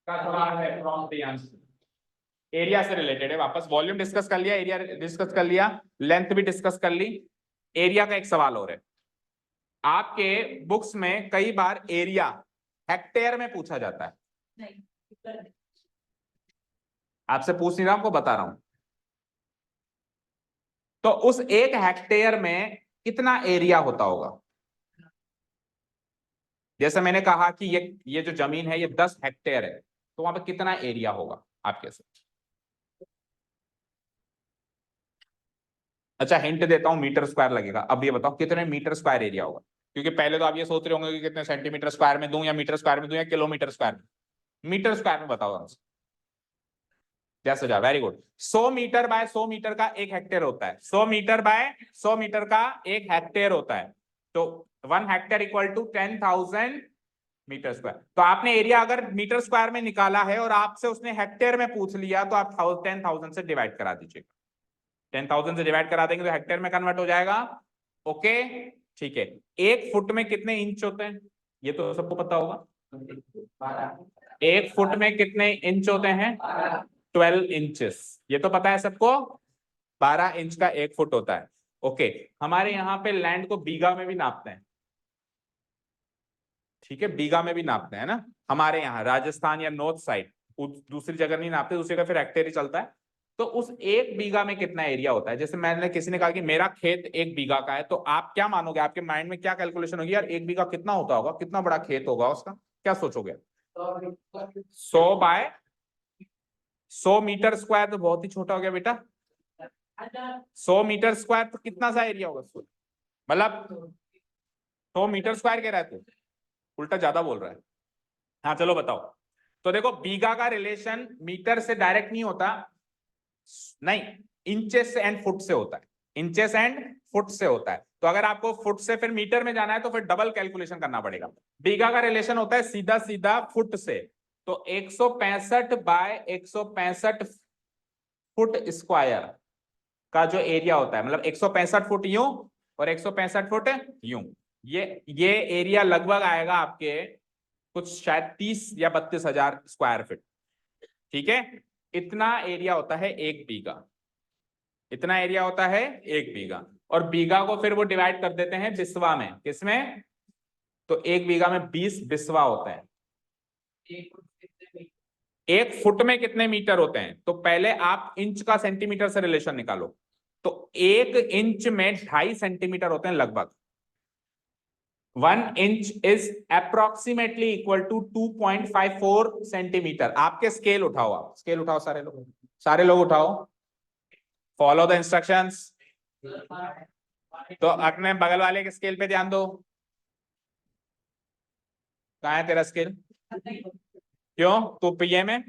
का सवाल है फ्रॉम प्रियांश। एरिया से रिलेटेड है, वापस वॉल्यूम डिस्कस कर लिया, एरिया डिस्कस कर लिया, लेंथ भी डिस्कस कर ली। एरिया का एक सवाल और है, आपके बुक्स में कई बार एरिया हेक्टेयर में पूछा जाता है। नहीं, आपसे पूछ नहीं रहा, आपको बता रहा हूं। तो उस एक हेक्टेयर में कितना एरिया होता होगा? जैसे मैंने कहा कि ये जो जमीन है ये 10 हेक्टेयर है, तो वहां पर कितना एरिया होगा आपके से? अच्छा हिंट देता हूं, मीटर स्क्वायर लगेगा। अब ये बताओ कितने मीटर स्क्वायर एरिया होगा, क्योंकि पहले तो आप ये सोच रहे होंगे कि कितने सेंटीमीटर स्क्वायर में दूं, या मीटर स्क्वायर में दूं, या किलोमीटर स्क्वायर में। मीटर स्क्वायर में बताओ answer. 10,000, very good. 100 metre by 100 metre का एक हेक्टेयर होता है। 100 मीटर बाय 100 मीटर का एक हेक्टेयर होता है। तो 1 hectare equal to 10,000 metre square. तो आपने एरिया अगर मीटर स्क्वायर में निकाला है और आपसे उसने हेक्टेयर में पूछ लिया, तो आप 10,000 से डिवाइड करा दीजिएगा। 10,000 से डिवाइड करा देंगे तो हेक्टेयर में कन्वर्ट हो जाएगा। ओके ठीक है। 1 फुट में कितने इंच होते हैं, ये तो सबको पता होगा। 1 फुट में कितने इंच होते हैं? 12 इंचेस, ये तो पता है सबको। 12 इंच का 1 फुट होता है। ओके, हमारे यहाँ पे लैंड को बीघा में भी नापते हैं। ठीक है, बीघा में भी नापते हैं ना हमारे यहाँ, राजस्थान या नॉर्थ साइड। दूसरी जगह नहीं नापते, दूसरी जगह फिर हेक्टेयर ही चलता है। तो उस 1 बीघा में कितना एरिया होता है? जैसे मैंने, किसी ने कहा कि मेरा खेत 1 बीघा का है, तो आप क्या मानोगे, आपके माइंड में क्या कैलकुलेशन होगी? यार 1 बीघा कितना होता होगा, कितना बड़ा खेत होगा उसका, क्या सोचोगे? 100 मीटर स्क्वायर तो बहुत ही छोटा हो गया बेटा। 100 मीटर स्क्वायर तो कितना सा एरिया होगा? मतलब 100 मीटर स्क्वायर कह रहा है तू, उल्टा ज्यादा बोल रहा है। हाँ चलो बताओ। तो देखो बीघा का रिलेशन मीटर से डायरेक्ट नहीं होता, नहीं, इंचेस एंड फुट से होता है। इंचेस एंड फुट से होता है। तो अगर आपको फुट से फिर मीटर में जाना है तो फिर डबल कैलकुलेशन करना पड़ेगा। बीघा का रिलेशन होता है सीधा सीधा फुट से। तो 165 बाय 165 फुट स्क्वायर का जो एरिया होता है, मतलब 165 फुट यूं और 165 फुट यूं, ये एरिया लगभग आएगा आपके कुछ शायद 30 या 32,000 स्क्वायर फीट। ठीक है, इतना एरिया होता है 1 बीघा। इतना एरिया होता है 1 बीघा। और बीघा को फिर वो डिवाइड कर देते हैं बिस्वा में। किसमें? तो 1 बीघा में 20 बिस्वा होते हैं। 1 फुट में कितने मीटर होते हैं? तो पहले आप इंच का सेंटीमीटर से रिलेशन निकालो। तो 1 इंच में 2.5 सेंटीमीटर होते हैं लगभग। 1 inch is approximately equal to 2.54 centimetre. आपके स्केल उठाओ, आप स्केल उठाओ, सारे लोग उठाओ, फॉलो द इंस्ट्रक्शंस। तो अपने बगल वाले के स्केल पे ध्यान दो। कहाँ है तेरा स्केल? क्यों, तू पीए में?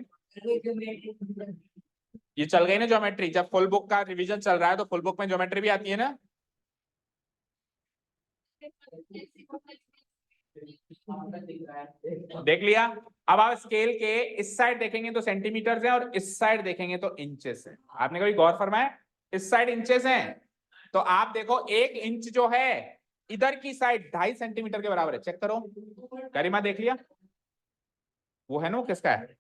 ये चल गई ना ज्योमेट्री, जब फुल बुक का रिवीजन चल रहा है तो फुल बुक में ज्योमेट्री भी आती है ना। देख लिया। अब आप स्केल के इस साइड देखेंगे तो सेंटीमीटर है, और इस साइड देखेंगे तो इंचेस है। आपने कभी गौर फरमाया? इस साइड इंचेस हैं, तो आप देखो 1 इंच जो है इधर की साइड 2.5 सेंटीमीटर के बराबर है। चेक करो, गरिमा देख लिया? वो है ना, वो किसका है?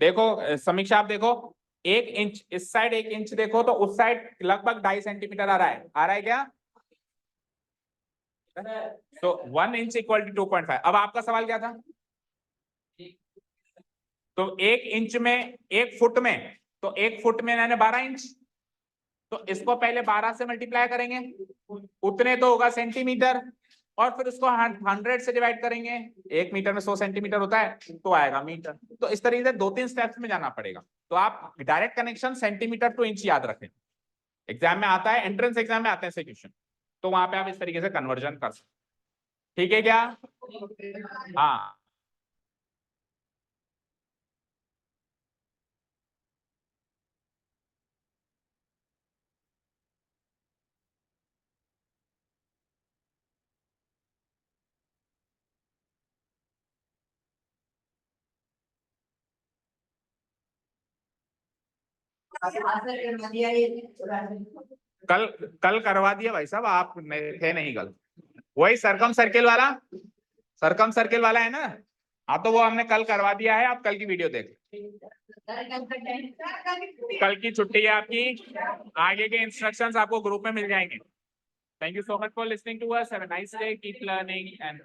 देखो समीक्षा, आप देखो 1 इंच इस साइड, 1 इंच देखो तो उस साइड लगभग 2.5 सेंटीमीटर आ रहा है क्या? तो 1 इंच इक्वल टू 2.5। अब आपका सवाल क्या था? तो 1 इंच में, 1 फुट में, तो 1 फुट में मैंने 12 इंच, तो इसको पहले 12 से मल्टीप्लाई करेंगे, उतने तो होगा सेंटीमीटर, और फिर उसको 100 से डिवाइड करेंगे। 1 मीटर में 100 सेंटीमीटर होता है, तो आएगा मीटर। तो इस तरीके से 2-3 स्टेप्स में जाना पड़ेगा। तो आप direct connection centimetre to inch याद रखें, एग्जाम में आता है, एंट्रेंस एग्जाम में आते हैं ऐसे क्वेश्चन, तो वहां पे आप इस तरीके से कन्वर्जन कर सकते। ठीक है क्या? हाँ, कल कल करवा दिया भाई साहब, आप थे नहीं कल। वही सरकम सर्किल वाला, सरकम सर्किल वाला है ना? हाँ तो वो हमने कल करवा दिया है, आप कल की वीडियो देख। कल की छुट्टी है आपकी, आगे के इंस्ट्रक्शंस आपको ग्रुप में मिल जाएंगे। Thank you so much for listening to us, have a nice day, keep learning and